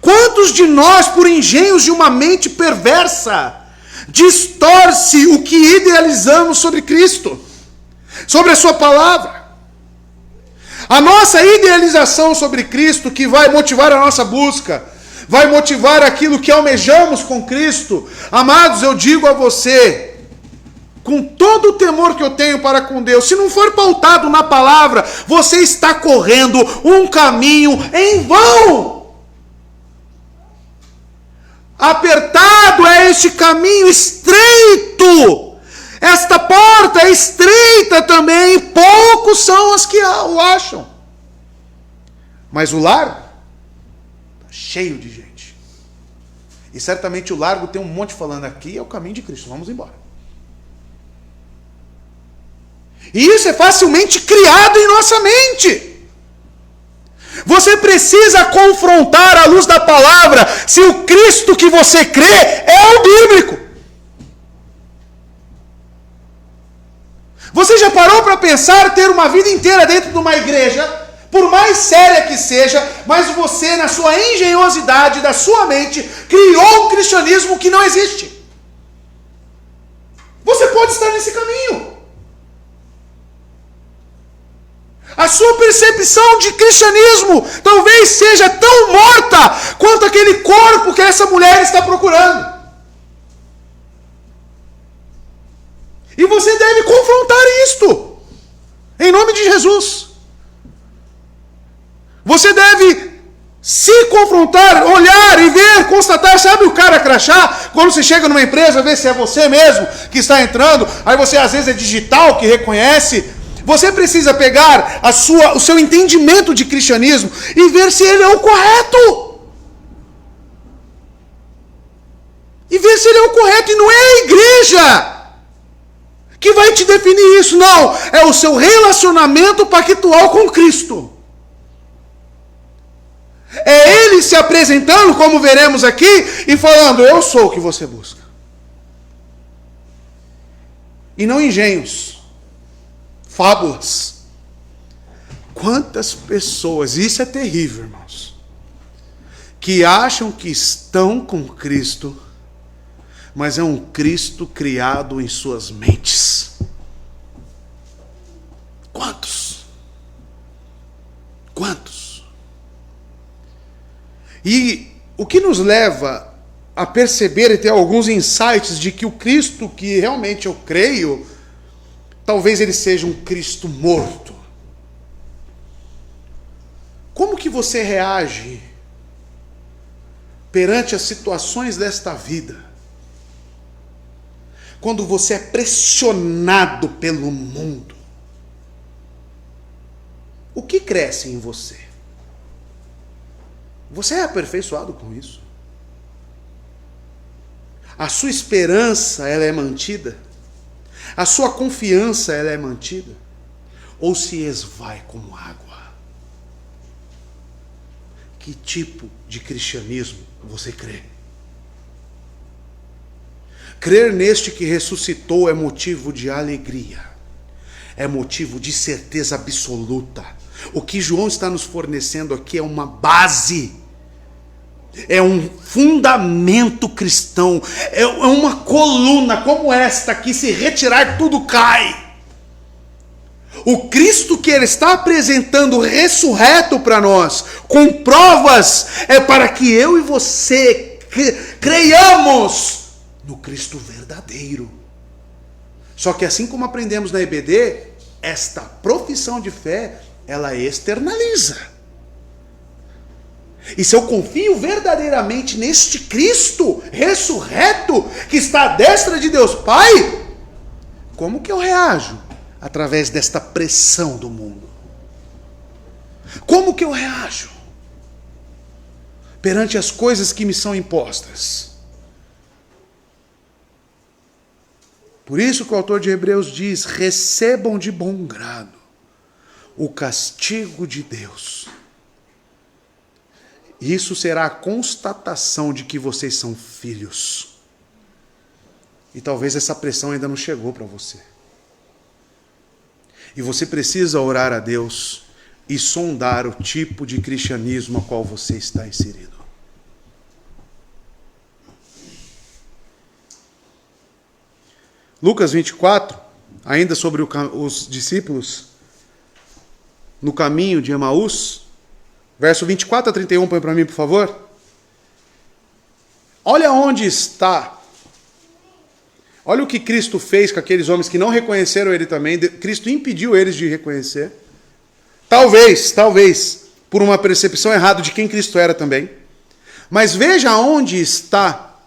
Quantos de nós, por engenhos de uma mente perversa, distorce o que idealizamos sobre Cristo, sobre a sua palavra? A nossa idealização sobre Cristo, que vai motivar a nossa busca, vai motivar aquilo que almejamos com Cristo. Amados, eu digo a você, com todo o temor que eu tenho para com Deus, se não for pautado na palavra, você está correndo um caminho em vão. Apertado é este caminho, estreito. Esta porta é estreita também, e poucos são os que o acham. Mas o largo está cheio de gente. E certamente o largo tem um monte falando, aqui é o caminho de Cristo, vamos embora. E isso é facilmente criado em nossa mente. Você precisa confrontar à luz da palavra se o Cristo que você crê é o bíblico. Você já parou para pensar ter uma vida inteira dentro de uma igreja, por mais séria que seja, mas você, na sua engenhosidade da sua mente, criou um cristianismo que não existe? Você pode estar nesse caminho. A sua percepção de cristianismo talvez seja tão morta quanto aquele corpo que essa mulher está procurando. E você deve confrontar isto, em nome de Jesus. Você deve se confrontar, olhar e ver, constatar. Sabe o cara crachá? Quando você chega numa empresa, vê se é você mesmo que está entrando, aí você às vezes é digital que reconhece. Você precisa pegar o seu entendimento de cristianismo e ver se ele é o correto. E ver se ele é o correto. E não é a igreja que vai te definir isso, não. É o seu relacionamento pactual com Cristo. É ele se apresentando, como veremos aqui, e falando, eu sou o que você busca. E não engenhos, fábulas. Quantas pessoas, isso é terrível, irmãos, que acham que estão com Cristo, mas é um Cristo criado em suas mentes. Quantos? Quantos? E o que nos leva a perceber e ter alguns insights de que o Cristo que realmente eu creio, talvez ele seja um Cristo morto. Como que você reage perante as situações desta vida? Quando você é pressionado pelo mundo, o que cresce em você? Você é aperfeiçoado com isso? A sua esperança, ela é mantida? A sua confiança, ela é mantida? Ou se esvai como água? Que tipo de cristianismo você crê? Crer neste que ressuscitou é motivo de alegria, é motivo de certeza absoluta. O que João está nos fornecendo aqui é uma base, é um fundamento cristão, é uma coluna como esta que, se retirar, tudo cai. O Cristo que ele está apresentando ressurreto para nós, com provas, é para que eu e você creiamos no Cristo verdadeiro. Só que assim como aprendemos na EBD, esta profissão de fé, ela externaliza. E se eu confio verdadeiramente neste Cristo ressurreto, que está à destra de Deus Pai, como que eu reajo através desta pressão do mundo? Como que eu reajo perante as coisas que me são impostas? Por isso que o autor de Hebreus diz: recebam de bom grado o castigo de Deus. Isso será a constatação de que vocês são filhos. E talvez essa pressão ainda não chegou para você. E você precisa orar a Deus e sondar o tipo de cristianismo a qual você está inserido. Lucas 24, ainda sobre os discípulos no caminho de Emaús, verso 24 a 31, põe para mim, por favor. Olha onde está. Olha o que Cristo fez com aqueles homens que não reconheceram ele também. Cristo impediu eles de reconhecer. Talvez, por uma percepção errada de quem Cristo era também. Mas veja onde está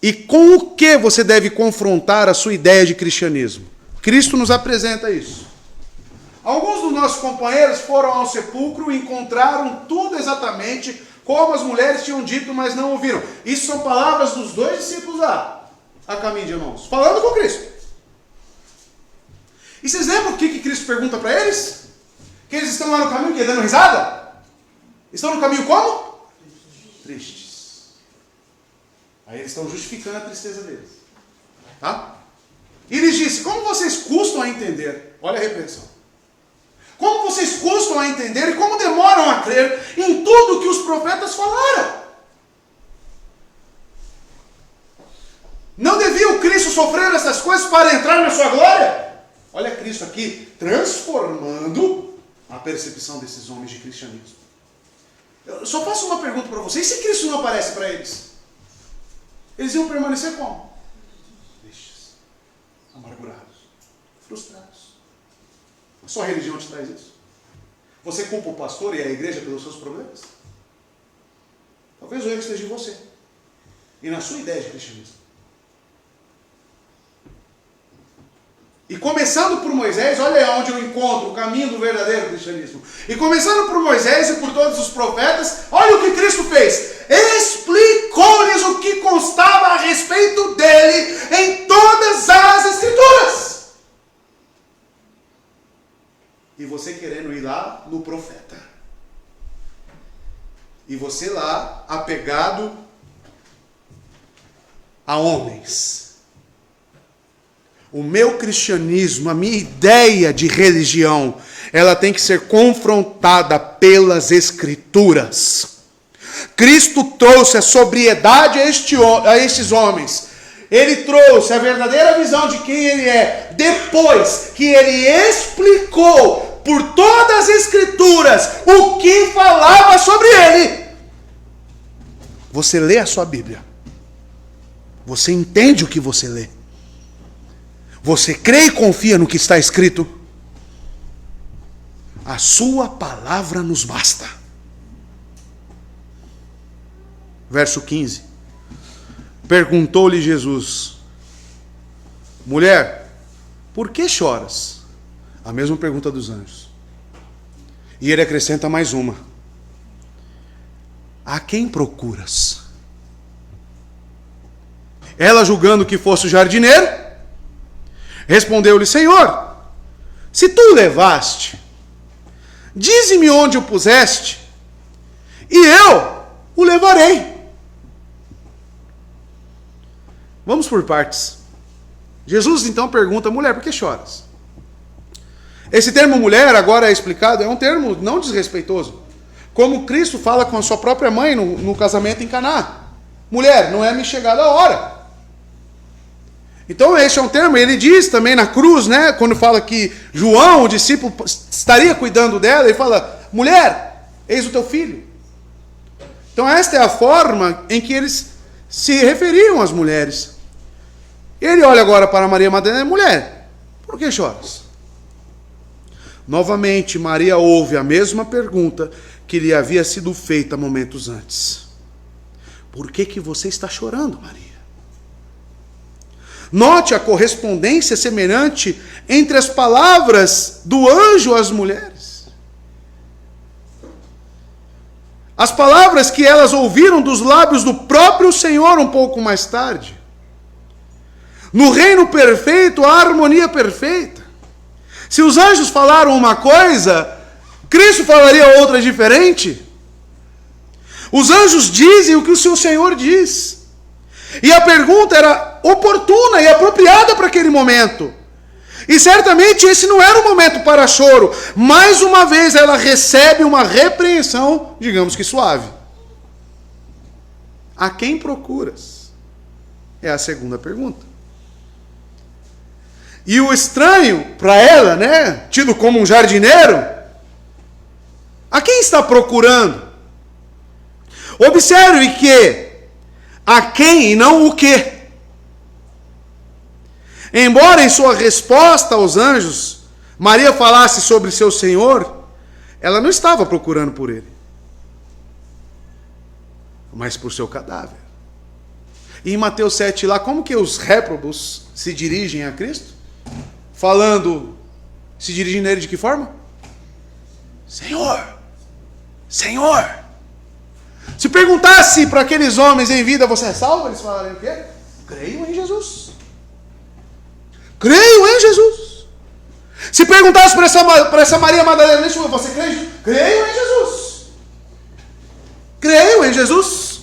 e com o que você deve confrontar a sua ideia de cristianismo. Cristo nos apresenta isso. Alguns dos nossos companheiros foram ao sepulcro e encontraram tudo exatamente como as mulheres tinham dito, mas não ouviram. Isso são palavras dos dois discípulos lá, a caminho de Emaús, falando com Cristo. E vocês lembram o que Cristo pergunta para eles? Que eles estão lá no caminho, que dando risada? Estão no caminho como? Tristes. Aí eles estão justificando a tristeza deles. Tá? E eles dizem: como vocês custam a entender? Olha a repreensão. Como vocês custam a entender e como demoram a crer em tudo que os profetas falaram? Não devia o Cristo sofrer essas coisas para entrar na sua glória? Olha Cristo aqui transformando a percepção desses homens de cristianismo. Eu só faço uma pergunta para vocês: e se Cristo não aparece para eles? Eles iam permanecer como? Tristes, amargurados, frustrados. A sua religião te traz isso? Você culpa o pastor e a igreja pelos seus problemas? Talvez o erro esteja em você e na sua ideia de cristianismo. E começando por Moisés, olha onde eu encontro o caminho do verdadeiro cristianismo. E começando por Moisés e por todos os profetas, olha o que Cristo fez. Explicou-lhes o que constava a respeito dele em todas as Escrituras. E você querendo ir lá no profeta. E você lá apegado a homens. O meu cristianismo, a minha ideia de religião, ela tem que ser confrontada pelas Escrituras. Cristo trouxe a sobriedade a estes homens. Ele trouxe a verdadeira visão de quem ele é, depois que ele explicou por todas as Escrituras o que falava sobre ele. Você lê a sua Bíblia. Você entende o que você lê. Você crê e confia no que está escrito. A sua palavra nos basta. Verso 15. Perguntou-lhe Jesus: mulher, por que choras? A mesma pergunta dos anjos. E ele acrescenta mais uma: a quem procuras? Ela, julgando que fosse o jardineiro, respondeu-lhe: Senhor, se tu o levaste, dize-me onde o puseste, e eu o levarei. Vamos por partes. Jesus então pergunta: mulher, por que choras? Esse termo mulher, agora é explicado, é um termo não desrespeitoso. Como Cristo fala com a sua própria mãe no casamento em Caná: mulher, não é me chegada a hora. Então esse é um termo. Ele diz também na cruz, né, quando fala que João, o discípulo, estaria cuidando dela, ele fala: mulher, eis o teu filho. Então esta é a forma em que eles se referiam às mulheres. Ele olha agora para Maria Madalena: mulher, por que choras? Novamente Maria ouve a mesma pergunta que lhe havia sido feita momentos antes: por que você está chorando, Maria? Note a correspondência semelhante entre as palavras do anjo às mulheres. As palavras que elas ouviram dos lábios do próprio Senhor um pouco mais tarde. No reino perfeito, a harmonia perfeita. Se os anjos falaram uma coisa, Cristo falaria outra diferente? Os anjos dizem o que o seu Senhor diz. E a pergunta era oportuna e apropriada para aquele momento. E certamente esse não era o momento para choro. Mais uma vez ela recebe uma repreensão, digamos que suave. A quem procuras? É a segunda pergunta. E o estranho para ela, né, tido como um jardineiro, a quem está procurando? Observe que a quem e não o que. Embora em sua resposta aos anjos Maria falasse sobre seu Senhor, ela não estava procurando por ele, mas por seu cadáver. E em Mateus 7 lá, como que os réprobos se dirigem a Cristo? Falando, se dirigem nele de que forma? Senhor, Senhor. Se perguntasse para aqueles homens em vida: você é salvo? Eles falariam o quê? Creio em Jesus. Creio em Jesus. Se perguntasse para essa Maria Madalena: você crê em Jesus? Creio em Jesus. Creio em Jesus.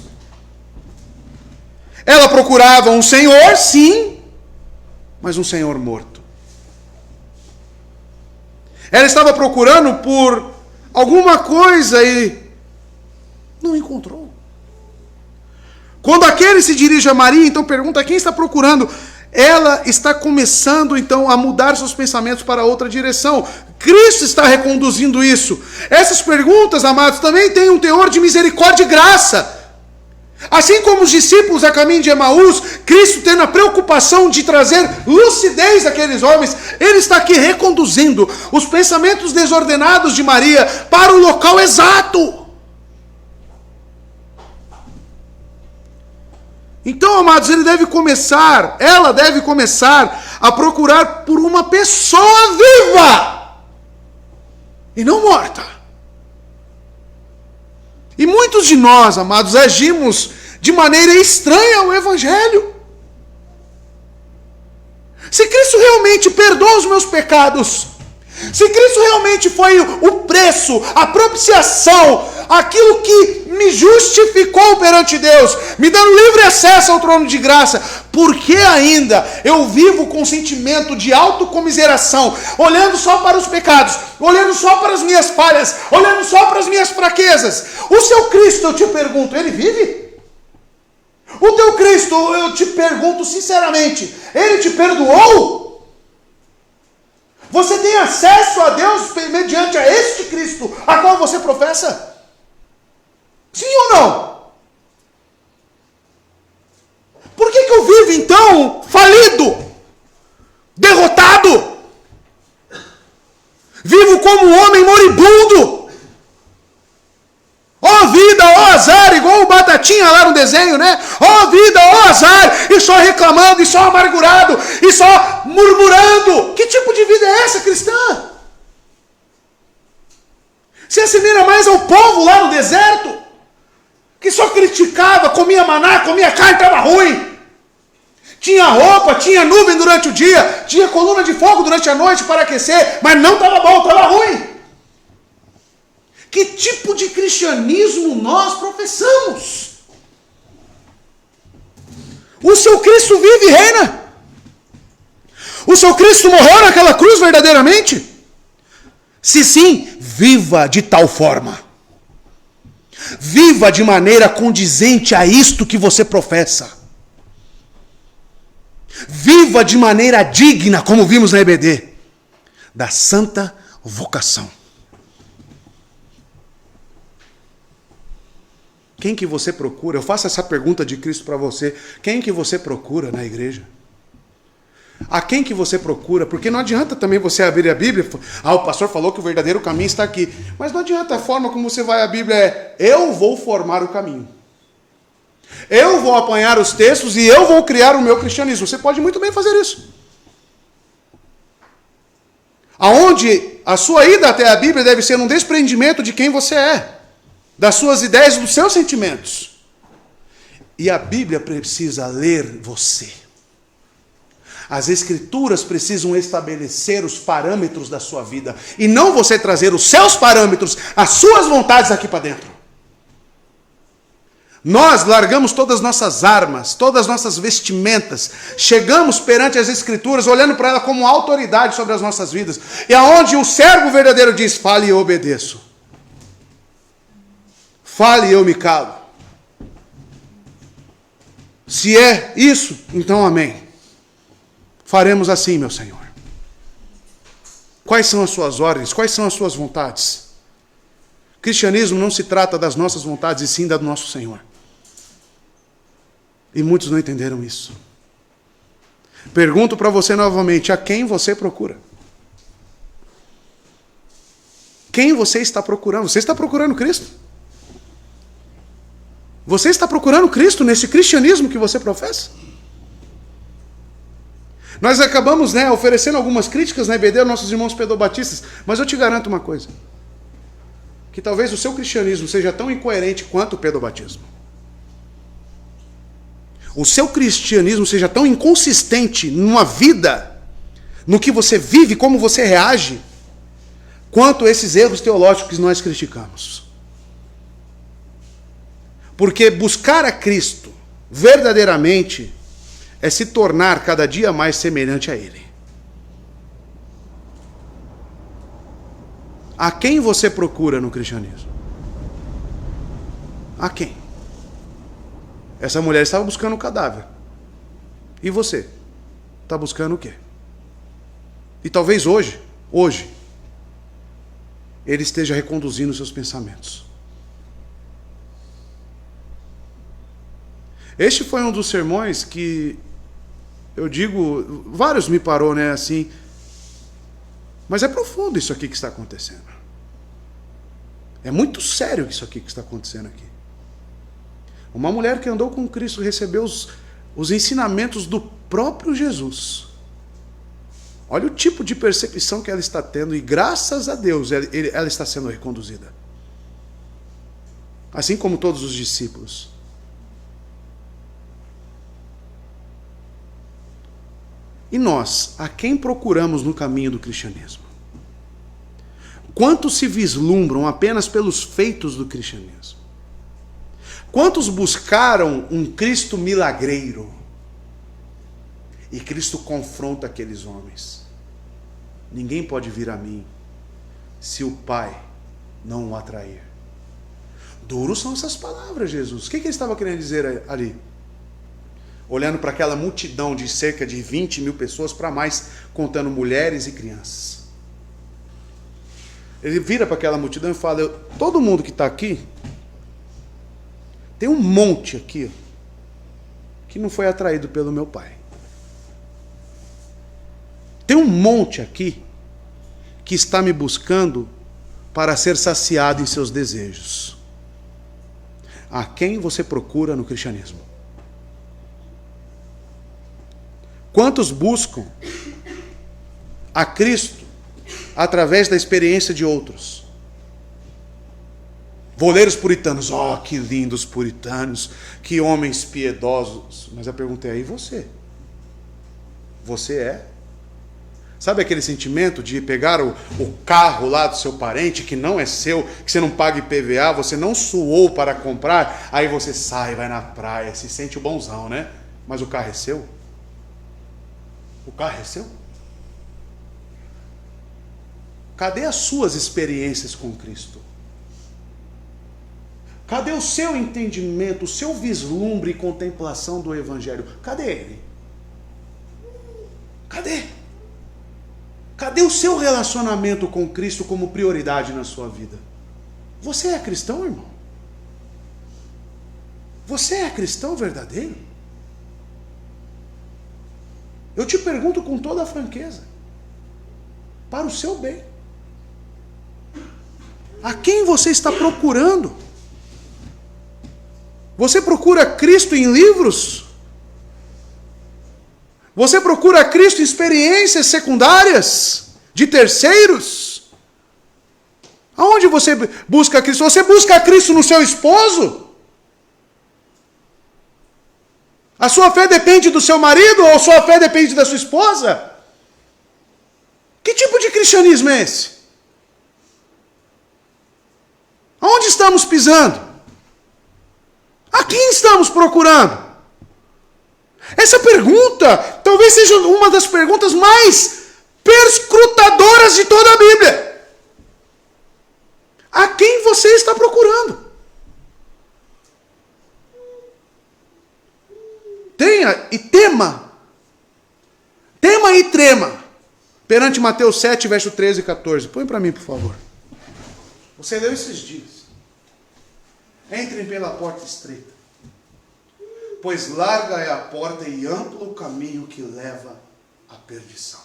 Ela procurava um Senhor, sim, mas um Senhor morto. Ela estava procurando por alguma coisa e não encontrou. Quando aquele se dirige a Maria, então pergunta: quem está procurando? Ela está começando então a mudar seus pensamentos para outra direção. Cristo está reconduzindo isso. Essas perguntas, amados, também têm um teor de misericórdia e graça. Assim como os discípulos a caminho de Emaús, Cristo tendo a preocupação de trazer lucidez àqueles homens, Ele está aqui reconduzindo os pensamentos desordenados de Maria para o local exato. Então, amados, ela deve começar a procurar por uma pessoa viva e não morta. E muitos de nós, amados, agimos de maneira estranha ao Evangelho. Se Cristo realmente perdoa os meus pecados, Se Cristo realmente foi o preço, a propiciação, aquilo que me justificou perante Deus, me dando livre acesso ao trono de graça, por que ainda eu vivo com sentimento de autocomiseração, olhando só para os pecados, olhando só para as minhas falhas, olhando só para as minhas fraquezas? O seu Cristo, eu te pergunto, ele vive? O teu Cristo, eu te pergunto sinceramente, ele te perdoou? Você tem acesso a Deus mediante a este Cristo, a qual você professa? Sim ou não? Por que eu vivo então falido, derrotado? Vivo como um homem moribundo. Ó vida, ó azar, igual o Batatinha lá no desenho, né? Ó vida, ó azar, e só reclamando, e só amargurado, e só murmurando. Que tipo de vida é essa, cristã? Se assemelha mais ao povo lá no deserto, que só criticava, comia maná, comia carne, estava ruim. Tinha roupa, tinha nuvem durante o dia, tinha coluna de fogo durante a noite para aquecer, mas não estava bom, estava ruim. Que tipo de cristianismo nós professamos? O seu Cristo vive e reina? O seu Cristo morreu naquela cruz verdadeiramente? Se sim, viva de tal forma. Viva de maneira condizente a isto que você professa. Viva de maneira digna, como vimos na EBD, da santa vocação. Quem que você procura? Eu faço essa pergunta de Cristo para você. Quem que você procura na igreja? A quem que você procura? Porque não adianta também você abrir a Bíblia. O pastor falou que o verdadeiro caminho está aqui. Mas não adianta, a forma como você vai à Bíblia é: eu vou formar o caminho. Eu vou apanhar os textos e eu vou criar o meu cristianismo. Você pode muito bem fazer isso. Aonde a sua ida até a Bíblia deve ser um desprendimento de quem você é, das suas ideias, dos seus sentimentos. E a Bíblia precisa ler você. As Escrituras precisam estabelecer os parâmetros da sua vida. E não você trazer os seus parâmetros, as suas vontades aqui para dentro. Nós largamos todas as nossas armas, todas as nossas vestimentas. Chegamos perante as Escrituras, olhando para ela como autoridade sobre as nossas vidas. E aonde o servo verdadeiro diz: fale e eu obedeço. Fale e eu me calo. Se é isso, então amém. Faremos assim, meu Senhor. Quais são as suas ordens? Quais são as suas vontades? Cristianismo não se trata das nossas vontades, e sim da do nosso Senhor. E muitos não entenderam isso. Pergunto para você novamente: a quem você procura? Quem você está procurando? Você está procurando Cristo? Você está procurando Cristo nesse cristianismo que você professa? Nós acabamos oferecendo algumas críticas na EBD aos nossos irmãos pedobatistas, mas eu te garanto uma coisa: que talvez o seu cristianismo seja tão incoerente quanto o pedobatismo. O seu cristianismo seja tão inconsistente numa vida, no que você vive, como você reage, quanto esses erros teológicos que nós criticamos. Porque buscar a Cristo verdadeiramente é se tornar cada dia mais semelhante a Ele. A quem você procura no cristianismo? A quem? Essa mulher estava buscando um cadáver. E você? Está buscando o quê? E talvez hoje, ele esteja reconduzindo seus pensamentos. Este foi um dos sermões que, eu digo, vários me parou, assim. Mas é profundo isso aqui que está acontecendo. É muito sério isso aqui que está acontecendo aqui. Uma mulher que andou com Cristo recebeu os ensinamentos do próprio Jesus. Olha o tipo de percepção que ela está tendo, e graças a Deus ela está sendo reconduzida. Assim como todos os discípulos. E nós, a quem procuramos no caminho do cristianismo? Quantos se vislumbram apenas pelos feitos do cristianismo? Quantos buscaram um Cristo milagreiro? E Cristo confronta aqueles homens. Ninguém pode vir a mim se o Pai não o atrair. Duros são essas palavras, Jesus. O que ele estava querendo dizer ali? Olhando para aquela multidão de cerca de 20 mil pessoas, para mais, contando mulheres e crianças. Ele vira para aquela multidão e fala: todo mundo que está aqui, tem um monte aqui que não foi atraído pelo meu Pai. Tem um monte aqui que está me buscando para ser saciado em seus desejos. A quem você procura no cristianismo? Quantos buscam a Cristo através da experiência de outros? Vou ler os puritanos. Oh, que lindos puritanos, que homens piedosos. Mas a pergunta é: e você? Você é? Sabe aquele sentimento de pegar o carro lá do seu parente, que não é seu, que você não paga IPVA, você não suou para comprar, aí você sai, vai na praia, se sente o bonzão, né? Mas o carro é seu? O carro é seu? Cadê as suas experiências com Cristo? Cadê o seu entendimento, o seu vislumbre e contemplação do Evangelho? Cadê ele? Cadê? Cadê o seu relacionamento com Cristo como prioridade na sua vida? Você é cristão, irmão? Você é cristão verdadeiro? Eu te pergunto com toda a franqueza, para o seu bem. A quem você está procurando? Você procura Cristo em livros? Você procura Cristo em experiências secundárias? De terceiros? Aonde você busca Cristo? Você busca Cristo no seu esposo? A sua fé depende do seu marido ou a sua fé depende da sua esposa? Que tipo de cristianismo é esse? Aonde estamos pisando? A quem estamos procurando? Essa pergunta talvez seja uma das perguntas mais perscrutadoras de toda a Bíblia. A quem você está procurando? Tenha e tema. Tema e trema. Perante Mateus 7, verso 13 e 14. Põe para mim, por favor. Você leu esses dias. Entrem pela porta estreita, pois larga é a porta e amplo o caminho que leva à perdição.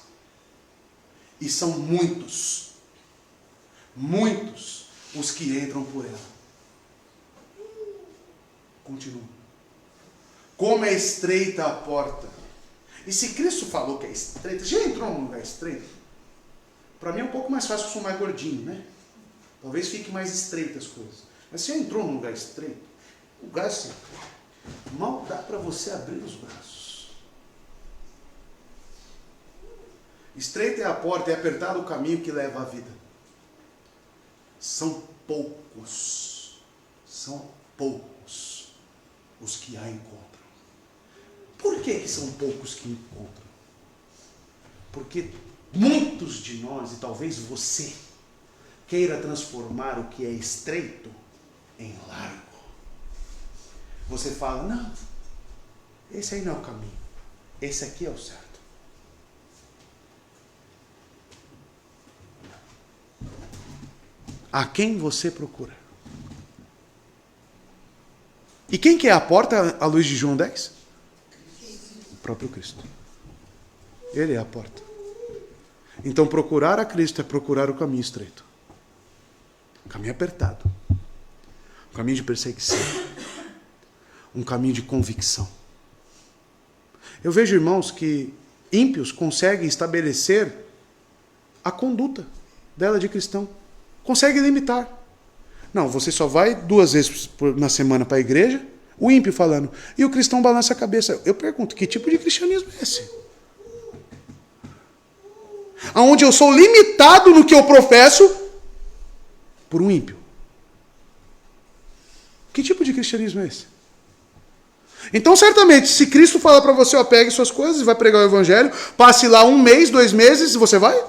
E são muitos, muitos os que entram por ela. Continua. Como é estreita a porta. E se Cristo falou que é estreita, já entrou num lugar estreito? Para mim é um pouco mais fácil, porque eu sou mais gordinho, né? Talvez fique mais estreita as coisas. Mas você entrou num lugar estreito, lugar assim, mal dá para você abrir os braços. Estreita é a porta, é apertado o caminho que leva à vida. São poucos os que a encontram. Por que são poucos que encontram? Porque muitos de nós, e talvez você, queira transformar o que é estreito em largo. Você fala: não, esse aí não é o caminho, esse aqui é o certo. A quem você procura? E quem que é a porta à luz de João 10? O próprio Cristo. Ele é a porta. Então procurar a Cristo é procurar o caminho estreito. Um caminho apertado. Um caminho de perseguição. Um caminho de convicção. Eu vejo irmãos que ímpios conseguem estabelecer a conduta dela de cristão. Conseguem limitar. Não, você só vai 2 vezes na semana para a igreja, o ímpio falando, e o cristão balança a cabeça. Eu pergunto, que tipo de cristianismo é esse? Onde eu sou limitado no que eu professo, por um ímpio. Que tipo de cristianismo é esse? Então, certamente, se Cristo falar para você, ó, pegue suas coisas e vai pregar o evangelho, passe lá 1 mês, 2 meses, e você vai?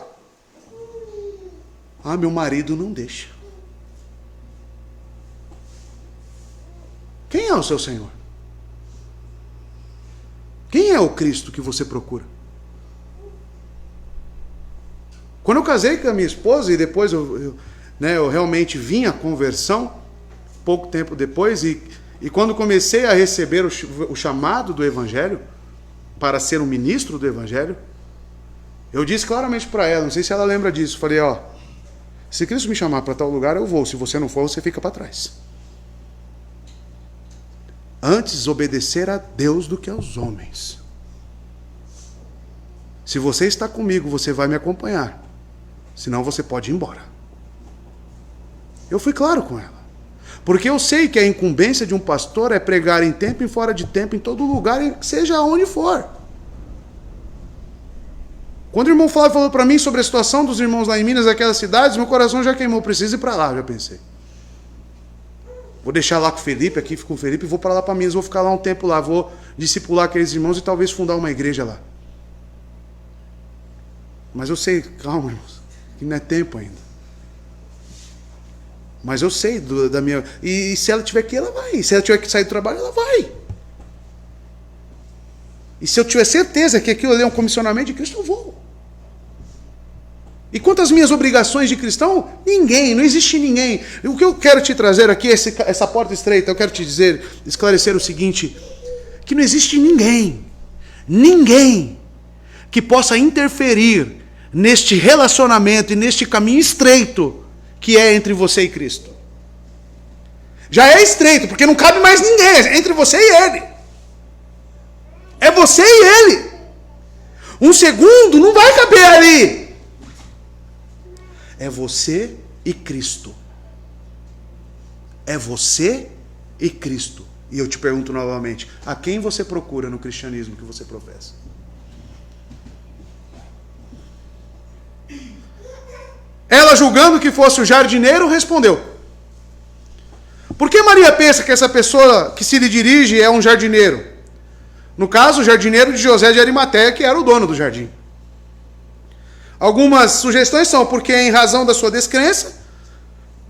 Ah, meu marido não deixa. Quem é o seu Senhor? Quem é o Cristo que você procura? Quando eu casei com a minha esposa e depois eu realmente vim à conversão, pouco tempo depois, e quando comecei a receber o chamado do Evangelho, para ser um ministro do Evangelho, eu disse claramente para ela, não sei se ela lembra disso, falei, ó, se Cristo me chamar para tal lugar, eu vou, se você não for, você fica para trás. Antes obedecer a Deus do que aos homens. Se você está comigo, você vai me acompanhar. Senão você pode ir embora. Eu fui claro com ela. Porque eu sei que a incumbência de um pastor é pregar em tempo e fora de tempo, em todo lugar, seja onde for. Quando o irmão Flávio falou para mim sobre a situação dos irmãos lá em Minas, naquelas cidades, meu coração já queimou. Preciso ir para lá, já pensei. Vou deixar lá com o Felipe, aqui com o Felipe, e vou para lá para Minas, vou ficar lá um tempo lá, vou discipular aqueles irmãos e talvez fundar uma igreja lá. Mas eu sei, calma, irmãos, que não é tempo ainda. Mas eu sei da minha... E se ela tiver que ir, ela vai. Se ela tiver que sair do trabalho, ela vai. E se eu tiver certeza que aquilo ali é um comissionamento de Cristo, eu vou. E quanto às minhas obrigações de cristão, ninguém, não existe ninguém. O que eu quero te trazer aqui, essa porta estreita, eu quero te dizer, esclarecer o seguinte, que não existe ninguém que possa interferir neste relacionamento e neste caminho estreito que é entre você e Cristo. Já é estreito, porque não cabe mais ninguém, é entre você e Ele. É você e Ele. Um segundo não vai caber ali. É você e Cristo. É você e Cristo. E eu te pergunto novamente, a quem você procura no cristianismo que você professa? Ela, julgando que fosse o jardineiro, respondeu. Por que Maria pensa que essa pessoa que se lhe dirige é um jardineiro? No caso, o jardineiro de José de Arimateia, que era o dono do jardim. Algumas sugestões são porque, em razão da sua descrença,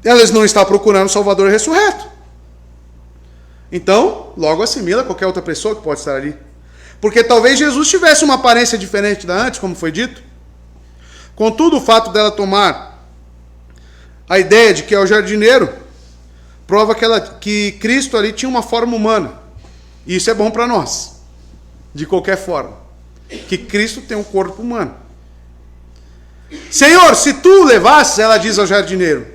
elas não estão procurando o Salvador ressurreto. Então, logo assimila qualquer outra pessoa que pode estar ali. Porque talvez Jesus tivesse uma aparência diferente da antes, como foi dito. Contudo, o fato dela tomar a ideia de que é o jardineiro, prova que Cristo ali tinha uma forma humana. E isso é bom para nós, de qualquer forma. Que Cristo tem um corpo humano. Senhor, se tu o levasses, ela diz ao jardineiro,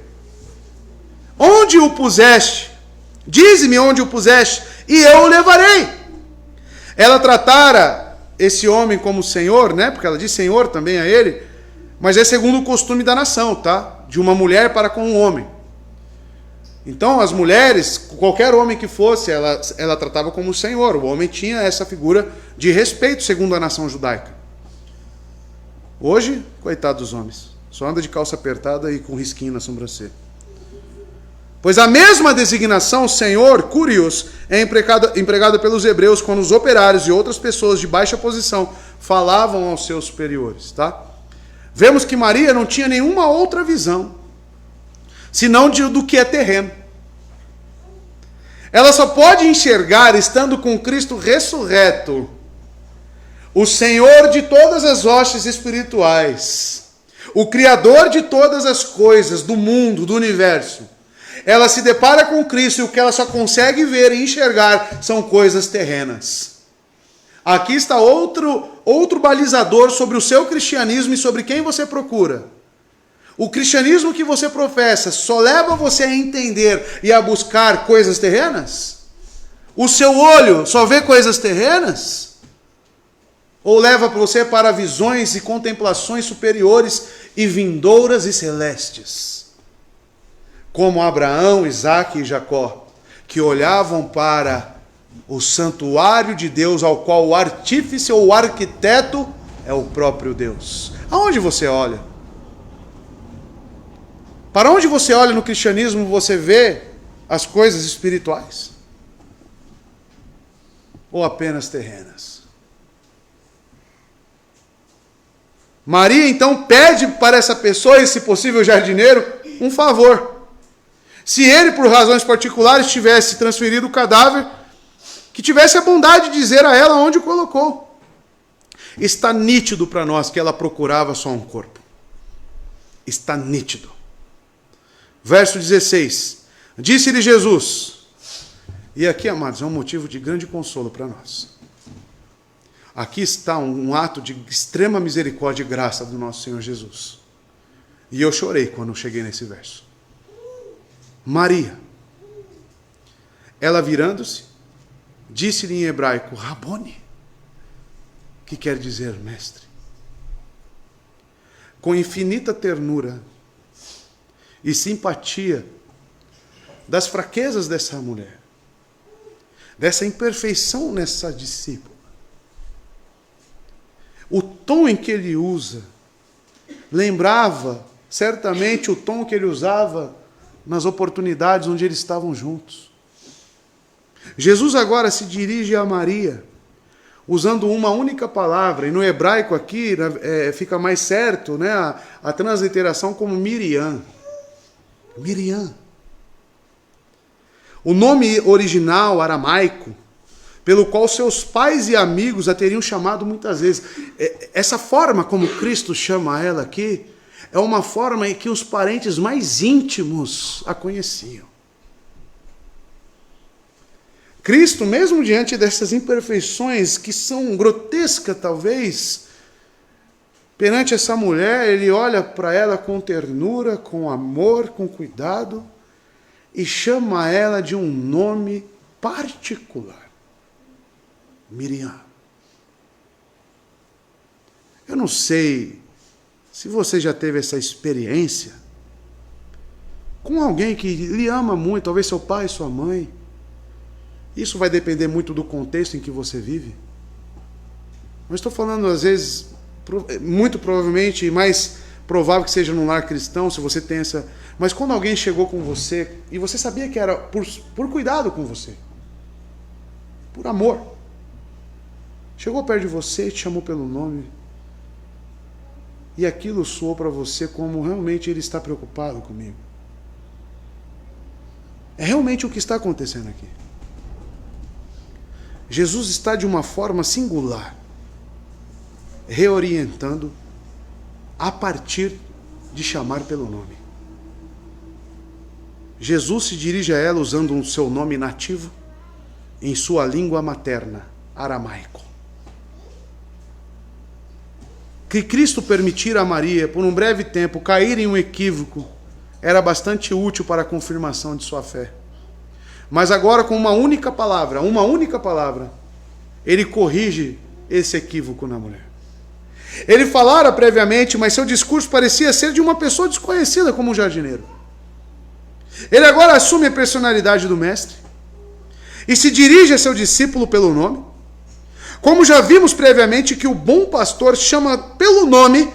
onde o puseste? Dize-me onde o puseste, e eu o levarei. Ela tratara esse homem como Senhor, né? Porque ela diz Senhor também a ele, mas é segundo o costume da nação, tá? De uma mulher para com um homem. Então, as mulheres, qualquer homem que fosse, ela tratava como Senhor. O homem tinha essa figura de respeito, segundo a nação judaica. Hoje, coitado dos homens, só anda de calça apertada e com risquinho na sobrancelha. Pois a mesma designação, Senhor, Curios, é empregada pelos hebreus quando os operários e outras pessoas de baixa posição falavam aos seus superiores, tá? Vemos que Maria não tinha nenhuma outra visão, senão do que é terreno. Ela só pode enxergar, estando com Cristo ressurreto, o Senhor de todas as hostes espirituais, o Criador de todas as coisas, do mundo, do universo. Ela se depara com Cristo e o que ela só consegue ver e enxergar são coisas terrenas. Aqui está outro balizador sobre o seu cristianismo e sobre quem você procura. O cristianismo que você professa só leva você a entender e a buscar coisas terrenas? O seu olho só vê coisas terrenas? Ou leva você para visões e contemplações superiores e vindouras e celestes? Como Abraão, Isaque e Jacó, que olhavam para o santuário de Deus, ao qual o artífice ou o arquiteto é o próprio Deus. Aonde você olha? Para onde você olha no cristianismo, você vê as coisas espirituais? Ou apenas terrenas? Maria então pede para essa pessoa, esse possível jardineiro, um favor. Se ele, por razões particulares, tivesse transferido o cadáver, que tivesse a bondade de dizer a ela onde o colocou. Está nítido para nós que ela procurava só um corpo. Está nítido. Verso 16. Disse-lhe Jesus, e aqui, amados, é um motivo de grande consolo para nós. Aqui está um ato de extrema misericórdia e graça do nosso Senhor Jesus. E eu chorei quando cheguei nesse verso. Maria. Ela virando-se, disse-lhe em hebraico, Rabone, que quer dizer mestre. Com infinita ternura e simpatia das fraquezas dessa mulher, dessa imperfeição nessa discípula. O tom em que ele usa lembrava certamente o tom que ele usava nas oportunidades onde eles estavam juntos. Jesus agora se dirige a Maria, usando uma única palavra, e no hebraico aqui fica mais certo, né, a transliteração como Miriam. Miriam. O nome original aramaico, pelo qual seus pais e amigos a teriam chamado muitas vezes. Essa forma como Cristo chama ela aqui, é uma forma em que os parentes mais íntimos a conheciam. Cristo, mesmo diante dessas imperfeições que são grotescas talvez, perante essa mulher, ele olha para ela com ternura, com amor, com cuidado, e chama ela de um nome particular. Miriam. Eu não sei se você já teve essa experiência com alguém que lhe ama muito, talvez seu pai, sua mãe. Isso vai depender muito do contexto em que você vive. Mas estou falando, às vezes, muito provavelmente, mais provável que seja num lar cristão, se você tem essa... Mas quando alguém chegou com você, e você sabia que era por cuidado com você, por amor, chegou perto de você e te chamou pelo nome, e aquilo soou para você como realmente ele está preocupado comigo. É realmente o que está acontecendo aqui. Jesus está de uma forma singular, reorientando a partir de chamar pelo nome. Jesus se dirige a ela usando o seu nome nativo em sua língua materna, aramaico. Que Cristo permitira a Maria, por um breve tempo, cair em um equívoco, era bastante útil para a confirmação de sua fé. Mas agora, com uma única palavra, ele corrige esse equívoco na mulher. Ele falara previamente, mas seu discurso parecia ser de uma pessoa desconhecida como um jardineiro. Ele agora assume a personalidade do mestre e se dirige a seu discípulo pelo nome. Como já vimos previamente que o bom pastor chama pelo nome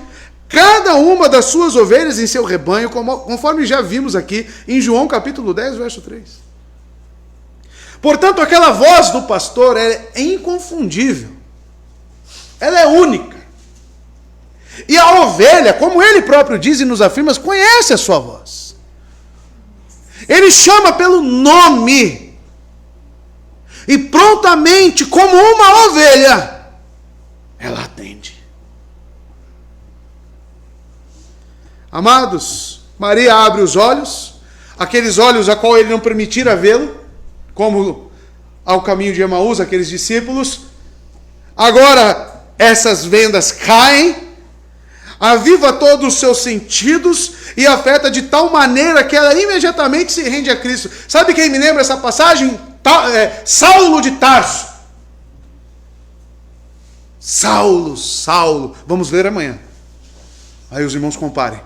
cada uma das suas ovelhas em seu rebanho, conforme já vimos aqui em João capítulo 10, verso 3. Portanto, aquela voz do pastor é inconfundível. Ela é única. E a ovelha, como ele próprio diz e nos afirma, conhece a sua voz. Ele chama pelo nome. E prontamente, como uma ovelha, ela atende. Amados, Maria abre os olhos, aqueles olhos a qual ele não permitira vê-lo, como ao caminho de Emaús, aqueles discípulos. Agora essas vendas caem, aviva todos os seus sentidos e afeta de tal maneira que ela imediatamente se rende a Cristo. Sabe quem me lembra essa passagem? Saulo de Tarso. Saulo. Vamos ler amanhã. Aí os irmãos comparem.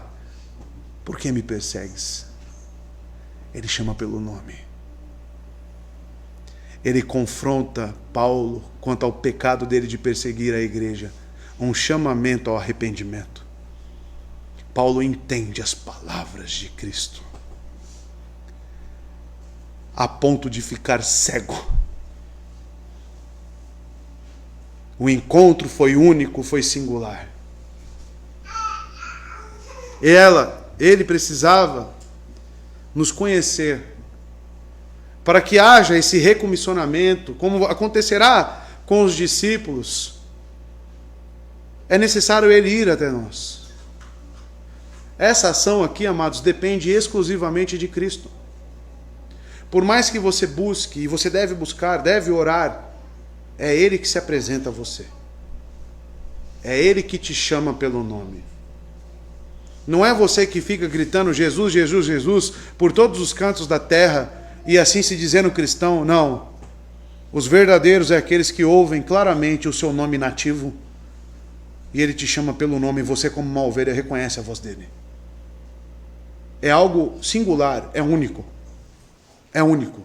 Por que me persegues? Ele chama pelo nome. Ele confronta Paulo quanto ao pecado dele de perseguir a igreja. Um chamamento ao arrependimento. Paulo entende as palavras de Cristo a ponto de ficar cego. O encontro foi único, foi singular. Ele precisava nos conhecer para que haja esse recomissionamento, como acontecerá com os discípulos. É necessário ele ir até nós. Essa ação aqui, amados, depende exclusivamente de Cristo. Por mais que você busque, e você deve buscar, deve orar, é Ele que se apresenta a você. É Ele que te chama pelo nome. Não é você que fica gritando Jesus, Jesus, Jesus por todos os cantos da terra e assim se dizendo cristão. Não. Os verdadeiros é aqueles que ouvem claramente o seu nome nativo e Ele te chama pelo nome e você, como uma ovelha, reconhece a voz dele. É algo singular, é único. É único.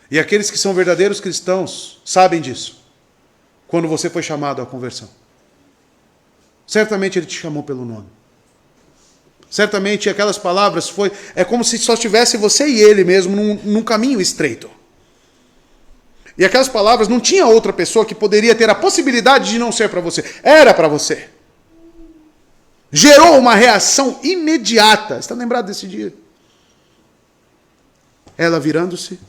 E aqueles que são verdadeiros cristãos sabem disso. Quando você foi chamado à conversão. Certamente Ele te chamou pelo nome. Certamente aquelas palavras é como se só tivesse você e Ele mesmo num caminho estreito. E aquelas palavras não tinha outra pessoa que poderia ter a possibilidade de não ser para você. Era para você. Gerou uma reação imediata. Está lembrado desse dia? Ela virando-se,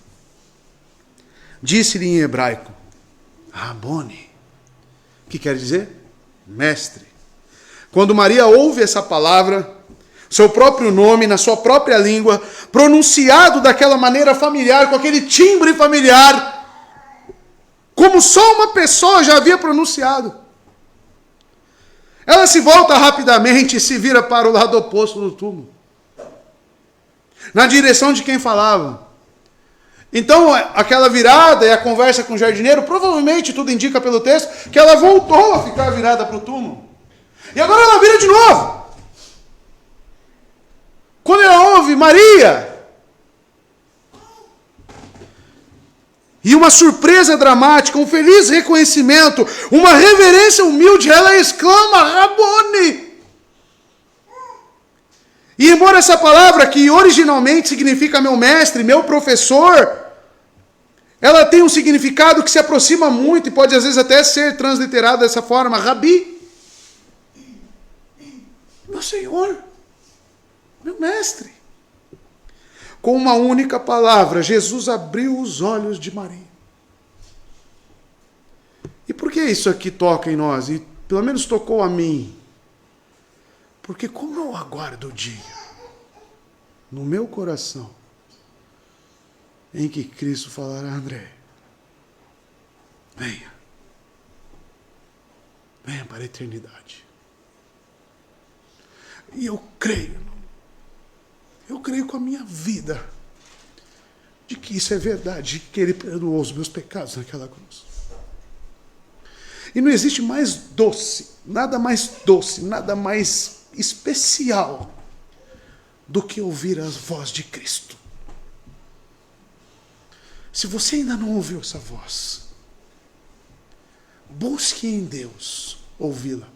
disse-lhe em hebraico, Rabone, que quer dizer? Mestre. Quando Maria ouve essa palavra, seu próprio nome, na sua própria língua, pronunciado daquela maneira familiar, com aquele timbre familiar, como só uma pessoa já havia pronunciado. Ela se volta rapidamente e se vira para o lado oposto do túmulo, na direção de quem falava. Então, aquela virada e a conversa com o jardineiro, provavelmente, tudo indica pelo texto, que ela voltou a ficar virada para o túmulo. E agora ela vira de novo. Quando ela ouve Maria, e uma surpresa dramática, um feliz reconhecimento, uma reverência humilde, ela exclama, Rabone! E embora essa palavra, que originalmente significa meu mestre, meu professor, ela tem um significado que se aproxima muito e pode às vezes até ser transliterado dessa forma, Rabi, meu Senhor, meu mestre. Com uma única palavra, Jesus abriu os olhos de Maria. E por que isso aqui toca em nós? E pelo menos tocou a mim. Porque como eu aguardo o dia, no meu coração, em que Cristo falará, André, venha. Venha para a eternidade. E eu creio com a minha vida, de que isso é verdade, de que Ele perdoou os meus pecados naquela cruz. E não existe mais doce, nada mais especial do que ouvir a voz de Cristo. Se você ainda não ouviu essa voz, busque em Deus ouvi-la,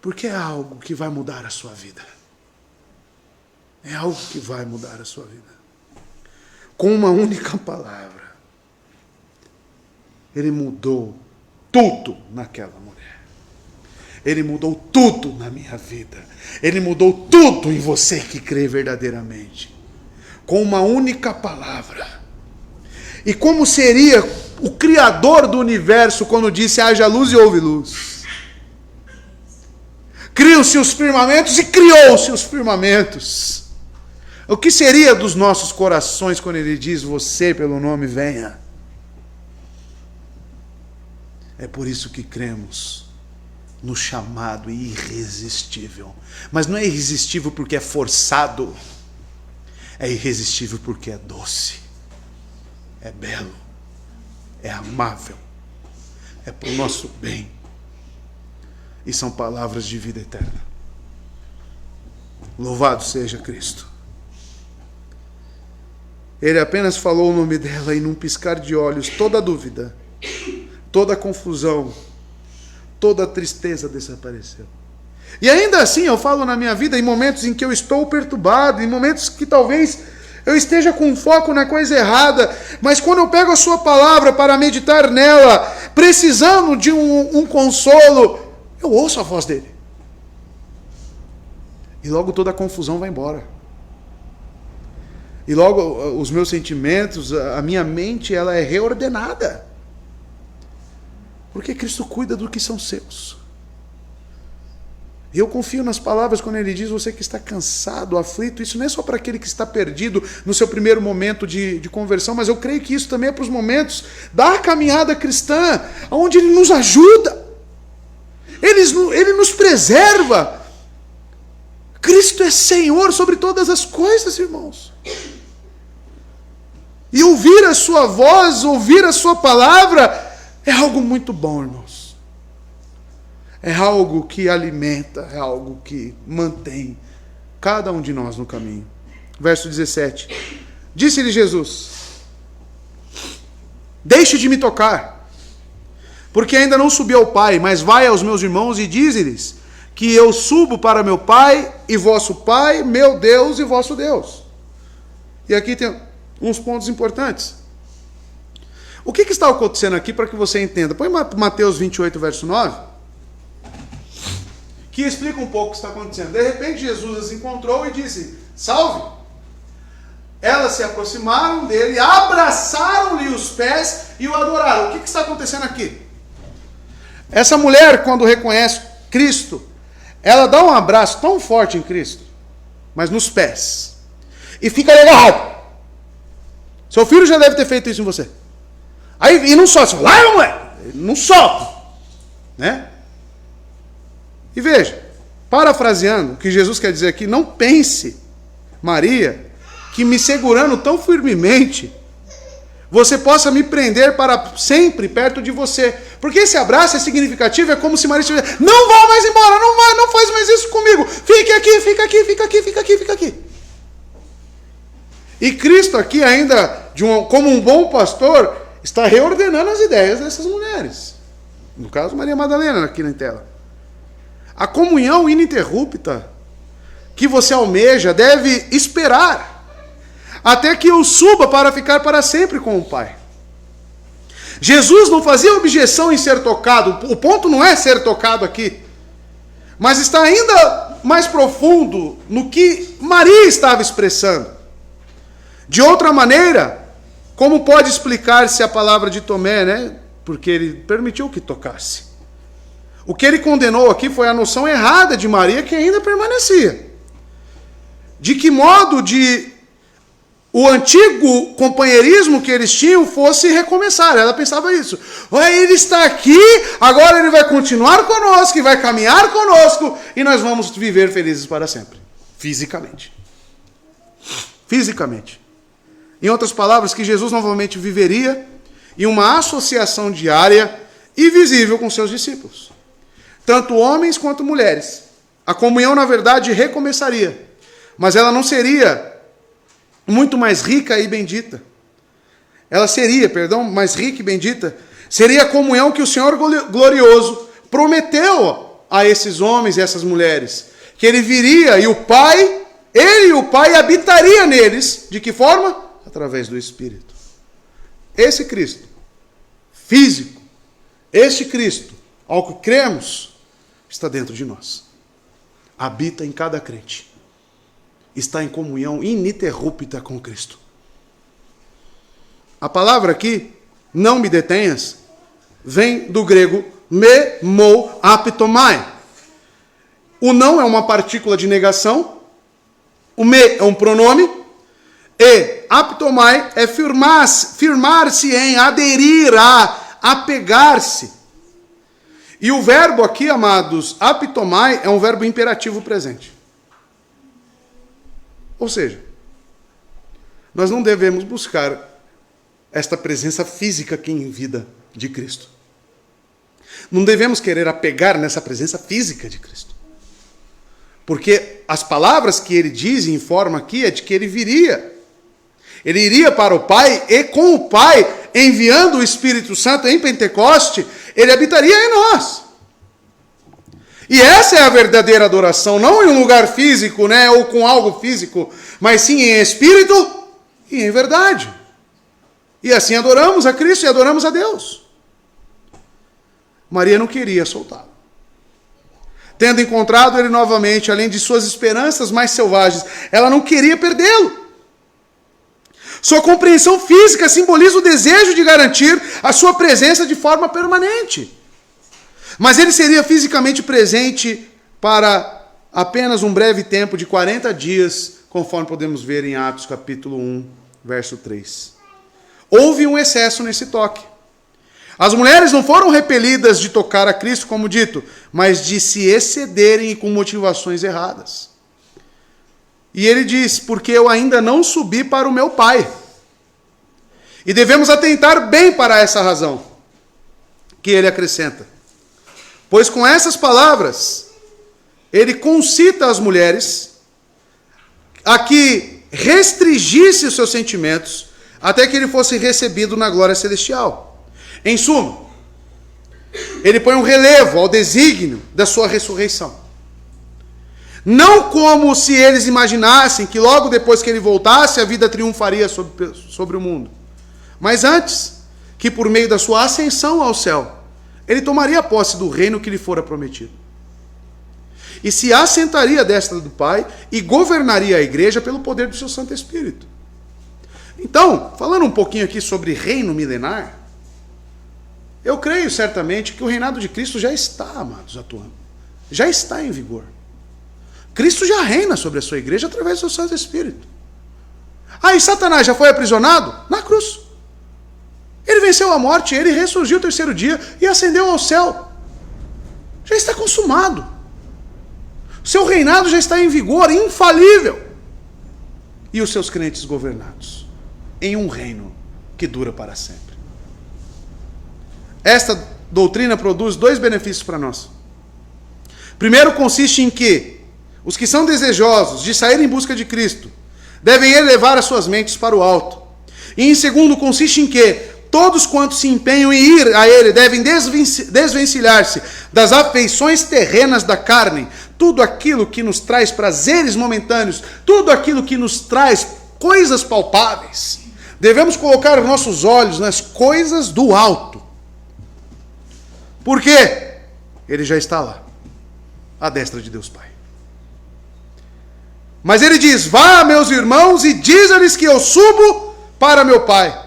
porque é algo que vai mudar a sua vida. É algo que vai mudar a sua vida. Com uma única palavra, Ele mudou tudo naquela mulher. Ele mudou tudo na minha vida. Ele mudou tudo em você que crê verdadeiramente. Com uma única palavra. E como seria o Criador do universo quando disse, haja luz e houve luz? Criam-se os firmamentos e criou-se os firmamentos. O que seria dos nossos corações quando Ele diz, você pelo nome venha? É por isso que cremos no chamado irresistível. Mas não é irresistível porque é forçado. É irresistível porque é doce. É belo. É amável. É para o nosso bem. E são palavras de vida eterna. Louvado seja Cristo. Ele apenas falou o nome dela e num piscar de olhos, toda a dúvida, toda a confusão, toda a tristeza desapareceu. E ainda assim eu falo na minha vida, em momentos em que eu estou perturbado, em momentos que talvez eu esteja com foco na coisa errada, mas quando eu pego a sua palavra para meditar nela, precisando de um consolo, eu ouço a voz dele. E logo toda a confusão vai embora. E logo os meus sentimentos, a minha mente, ela é reordenada. Porque Cristo cuida do que são seus. E eu confio nas palavras quando ele diz, você que está cansado, aflito, isso não é só para aquele que está perdido no seu primeiro momento de conversão, mas eu creio que isso também é para os momentos da caminhada cristã, onde ele nos ajuda, ele nos preserva. Cristo é Senhor sobre todas as coisas, irmãos. E ouvir a sua voz, ouvir a sua palavra, é algo muito bom, irmãos. É algo que alimenta, é algo que mantém cada um de nós no caminho. Verso 17. Disse-lhe Jesus, deixe de me tocar, porque ainda não subi ao Pai, mas vai aos meus irmãos e dize-lhes que eu subo para meu Pai e vosso Pai, meu Deus e vosso Deus. E aqui tem uns pontos importantes. O que está acontecendo aqui para que você entenda? Põe Mateus 28, verso 9. Que explica um pouco o que está acontecendo. De repente Jesus as encontrou e disse, salve! Elas se aproximaram dele, abraçaram-lhe os pés e o adoraram. O que está acontecendo aqui? Essa mulher, quando reconhece Cristo, ela dá um abraço tão forte em Cristo, mas nos pés, e fica agarrado. Seu filho já deve ter feito isso em você. Aí, e não solta, lá, mulher! Não solta, né? E veja, parafraseando, o que Jesus quer dizer aqui, não pense, Maria, que me segurando tão firmemente, você possa me prender para sempre perto de você. Porque esse abraço é significativo, é como se Maria estivesse, não vá mais embora, não faz mais isso comigo, fique aqui, fica aqui, fica aqui, fica aqui, fica aqui. E Cristo aqui ainda, como um bom pastor, está reordenando as ideias dessas mulheres. No caso, Maria Madalena, aqui na tela. A comunhão ininterrupta que você almeja deve esperar até que eu suba para ficar para sempre com o Pai. Jesus não fazia objeção em ser tocado. O ponto não é ser tocado aqui, mas está ainda mais profundo no que Maria estava expressando. De outra maneira, como pode explicar-se a palavra de Tomé, né? Porque ele permitiu que tocasse. O que ele condenou aqui foi a noção errada de Maria, que ainda permanecia. De que modo o antigo companheirismo que eles tinham fosse recomeçar. Ela pensava isso. Ele está aqui, agora ele vai continuar conosco, e vai caminhar conosco, e nós vamos viver felizes para sempre. Fisicamente. Fisicamente. Em outras palavras, que Jesus novamente viveria em uma associação diária e visível com seus discípulos. Tanto homens quanto mulheres. A comunhão, na verdade, recomeçaria. Mas ela não seria muito mais rica e bendita. Ela seria, mais rica e bendita. Seria a comunhão que o Senhor glorioso prometeu a esses homens e essas mulheres. Que ele viria e ele e o Pai habitaria neles. De que forma? Através do Espírito. Esse Cristo físico, este Cristo, ao que cremos, está dentro de nós. Habita em cada crente. Está em comunhão ininterrupta com Cristo. A palavra aqui, não me detenhas, vem do grego me, mo, aptomai. O não é uma partícula de negação, o me é um pronome, e aptomai é firmar-se em, aderir a, apegar-se. E o verbo aqui, amados, aptomai, é um verbo imperativo presente. Ou seja, nós não devemos buscar esta presença física aqui em vida de Cristo. Não devemos querer apegar nessa presença física de Cristo. Porque as palavras que ele diz e informa aqui é de que ele viria. Ele iria para o Pai e com o Pai, enviando o Espírito Santo em Pentecoste, ele habitaria em nós. E essa é a verdadeira adoração, não em um lugar físico, né, ou com algo físico, mas sim em espírito e em verdade. E assim adoramos a Cristo e adoramos a Deus. Maria não queria soltá-lo. Tendo encontrado ele novamente, além de suas esperanças mais selvagens, ela não queria perdê-lo. Sua compreensão física simboliza o desejo de garantir a sua presença de forma permanente. Mas ele seria fisicamente presente para apenas um breve tempo de 40 dias, conforme podemos ver em Atos capítulo 1, verso 3. Houve um excesso nesse toque. As mulheres não foram repelidas de tocar a Cristo, como dito, mas de se excederem com motivações erradas. E ele diz, porque eu ainda não subi para o meu Pai. E devemos atentar bem para essa razão, que ele acrescenta. Pois com essas palavras, ele concita as mulheres a que restringisse os seus sentimentos até que ele fosse recebido na glória celestial. Em suma, ele põe um relevo ao desígnio da sua ressurreição. Não como se eles imaginassem que logo depois que ele voltasse, a vida triunfaria sobre o mundo. Mas antes, que por meio da sua ascensão ao céu, ele tomaria posse do reino que lhe fora prometido. E se assentaria à destra do Pai e governaria a igreja pelo poder do seu Santo Espírito. Então, falando um pouquinho aqui sobre reino milenar, eu creio certamente que o reinado de Cristo já está, amados, atuando. Já está em vigor. Cristo já reina sobre a sua igreja através do seu Santo Espírito. E Satanás já foi aprisionado? Na cruz. Ele venceu a morte, ele ressurgiu o terceiro dia e ascendeu ao céu. Já está consumado. Seu reinado já está em vigor, infalível. E os seus crentes governados em um reino que dura para sempre. Esta doutrina produz dois benefícios para nós. Primeiro consiste em que os que são desejosos de sair em busca de Cristo devem elevar as suas mentes para o alto. E em segundo consiste em que todos quantos se empenham em ir a Ele devem desvencilhar-se das afeições terrenas da carne, tudo aquilo que nos traz prazeres momentâneos, tudo aquilo que nos traz coisas palpáveis. Devemos colocar os nossos olhos nas coisas do alto. Por quê? Ele já está lá, à destra de Deus Pai. Mas ele diz, vá, meus irmãos, e diz-lhes que eu subo para meu Pai.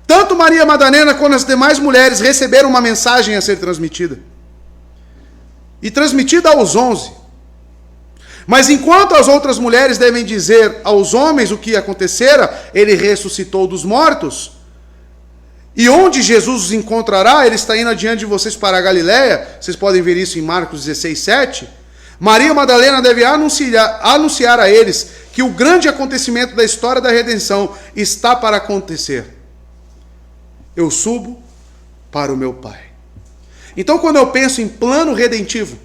Tanto Maria Madalena quanto as demais mulheres receberam uma mensagem a ser transmitida. E transmitida aos 11. Mas enquanto as outras mulheres devem dizer aos homens o que acontecera, ele ressuscitou dos mortos. E onde Jesus os encontrará, ele está indo adiante de vocês para a Galiléia. Vocês podem ver isso em Marcos 16, 7. Maria Madalena deve anunciar a eles que o grande acontecimento da história da redenção está para acontecer. Eu subo para o meu Pai. Então, quando eu penso em plano redentivo,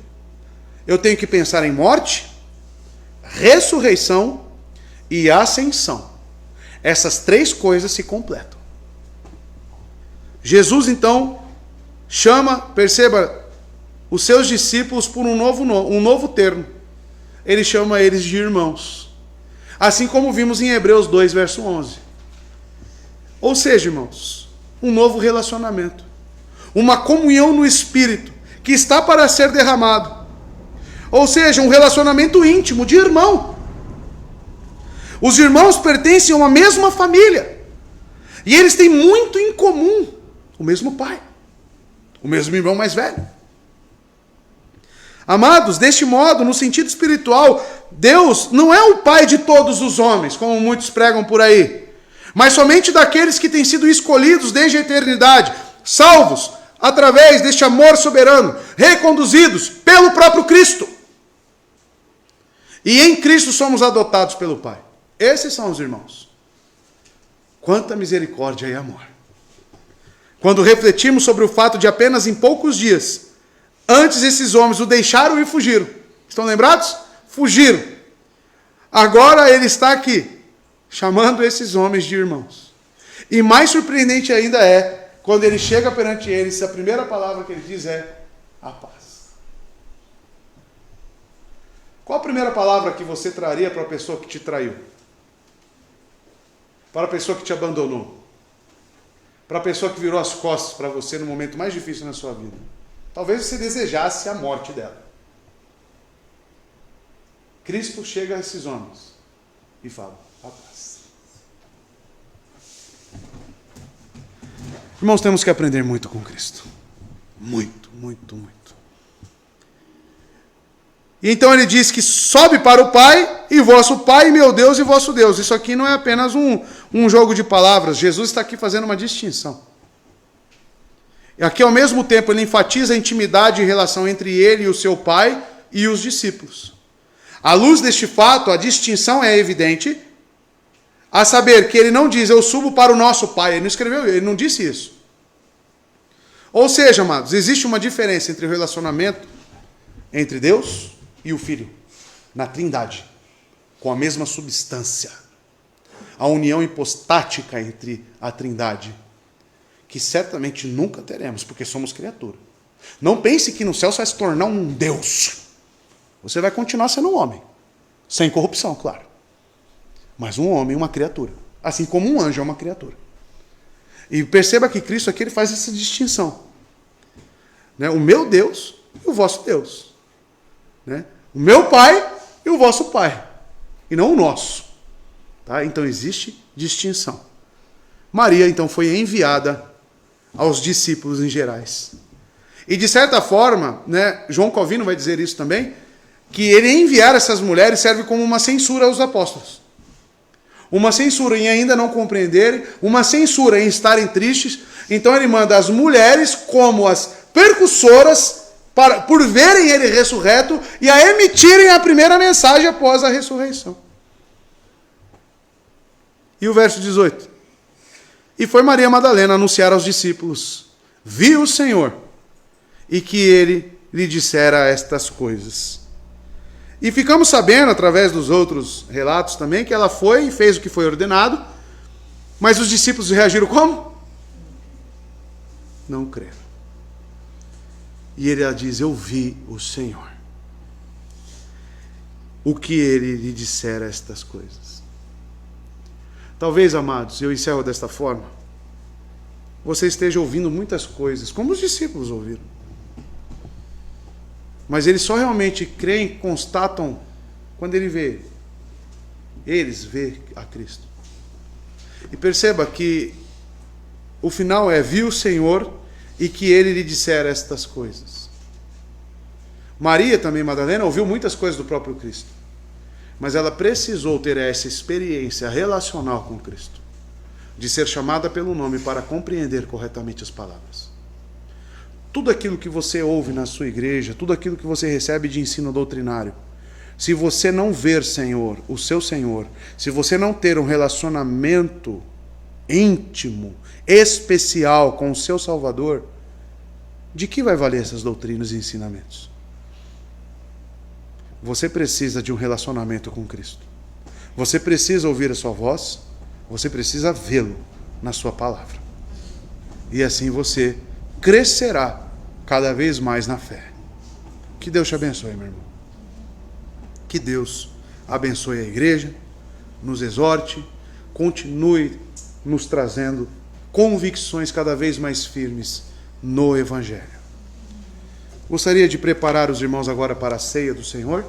eu tenho que pensar em morte, ressurreição e ascensão. Essas três coisas se completam. Jesus, então, chama, perceba, os seus discípulos por um novo termo. Ele chama eles de irmãos. Assim como vimos em Hebreus 2, verso 11. Ou seja, irmãos, um novo relacionamento. Uma comunhão no Espírito que está para ser derramado. Ou seja, um relacionamento íntimo de irmão. Os irmãos pertencem a uma mesma família. E eles têm muito em comum. O mesmo pai. O mesmo irmão mais velho. Amados, deste modo, no sentido espiritual, Deus não é o pai de todos os homens, como muitos pregam por aí, mas somente daqueles que têm sido escolhidos desde a eternidade, salvos através deste amor soberano, reconduzidos pelo próprio Cristo. E em Cristo somos adotados pelo Pai. Esses são os irmãos. Quanta misericórdia e amor. Quando refletimos sobre o fato de apenas em poucos dias, antes esses homens o deixaram e fugiram. Estão lembrados? Fugiram. Agora ele está aqui, chamando esses homens de irmãos. E mais surpreendente ainda é, quando ele chega perante eles, a primeira palavra que ele diz é, a paz. Qual a primeira palavra que você traria para a pessoa que te traiu? Para a pessoa que te abandonou? Para a pessoa que virou as costas para você no momento mais difícil na sua vida? Talvez você desejasse a morte dela. Cristo chega a esses homens e fala: rapaz. Irmãos, temos que aprender muito com Cristo. Muito, muito, muito. E então ele diz que sobe para o Pai, e vosso Pai, meu Deus, e vosso Deus. Isso aqui não é apenas um jogo de palavras. Jesus está aqui fazendo uma distinção. E aqui, ao mesmo tempo, ele enfatiza a intimidade e relação entre ele e o seu Pai e os discípulos. À luz deste fato, a distinção é evidente, a saber que ele não diz, eu subo para o nosso Pai. Ele não escreveu, ele não disse isso. Ou seja, amados, existe uma diferença entre o relacionamento entre Deus e o Filho, na Trindade, com a mesma substância. A união hipostática entre a Trindade, que certamente nunca teremos, porque somos criatura. Não pense que no céu você vai se tornar um Deus. Você vai continuar sendo um homem, sem corrupção, claro. Mas um homem, uma criatura. Assim como um anjo é uma criatura. E perceba que Cristo aqui ele faz essa distinção. Né? O meu Deus e o vosso Deus. Né? O meu Pai e o vosso Pai. E não o nosso. Tá? Então existe distinção. Maria, então, foi enviada aos discípulos em gerais. E de certa forma, né, João Calvino vai dizer isso também, que ele enviar essas mulheres serve como uma censura aos apóstolos. Uma censura em ainda não compreenderem, uma censura em estarem tristes. Então ele manda as mulheres como as percussoras por verem ele ressurreto e a emitirem a primeira mensagem após a ressurreição. E o verso 18. E foi Maria Madalena anunciar aos discípulos, viu o Senhor, e que ele lhe dissera estas coisas. E ficamos sabendo, através dos outros relatos também, que ela foi e fez o que foi ordenado, mas os discípulos reagiram como? Não creram. E ela diz, eu vi o Senhor, o que ele lhe dissera estas coisas. Talvez, amados, eu encerro desta forma, você esteja ouvindo muitas coisas, como os discípulos ouviram. Mas eles só realmente creem, constatam, quando eles vê a Cristo. E perceba que o final é, viu o Senhor e que ele lhe dissera estas coisas. Maria também, Madalena, ouviu muitas coisas do próprio Cristo. Mas ela precisou ter essa experiência relacional com Cristo, de ser chamada pelo nome para compreender corretamente as palavras. Tudo aquilo que você ouve na sua igreja, tudo aquilo que você recebe de ensino doutrinário, se você não ver Senhor, o seu Senhor, se você não ter um relacionamento íntimo, especial com o seu Salvador, de que vai valer essas doutrinas e ensinamentos? Você precisa de um relacionamento com Cristo. Você precisa ouvir a sua voz, você precisa vê-lo na sua palavra. E assim você crescerá cada vez mais na fé. Que Deus te abençoe, meu irmão. Que Deus abençoe a igreja, nos exorte, continue nos trazendo convicções cada vez mais firmes no Evangelho. Gostaria de preparar os irmãos agora para a ceia do Senhor.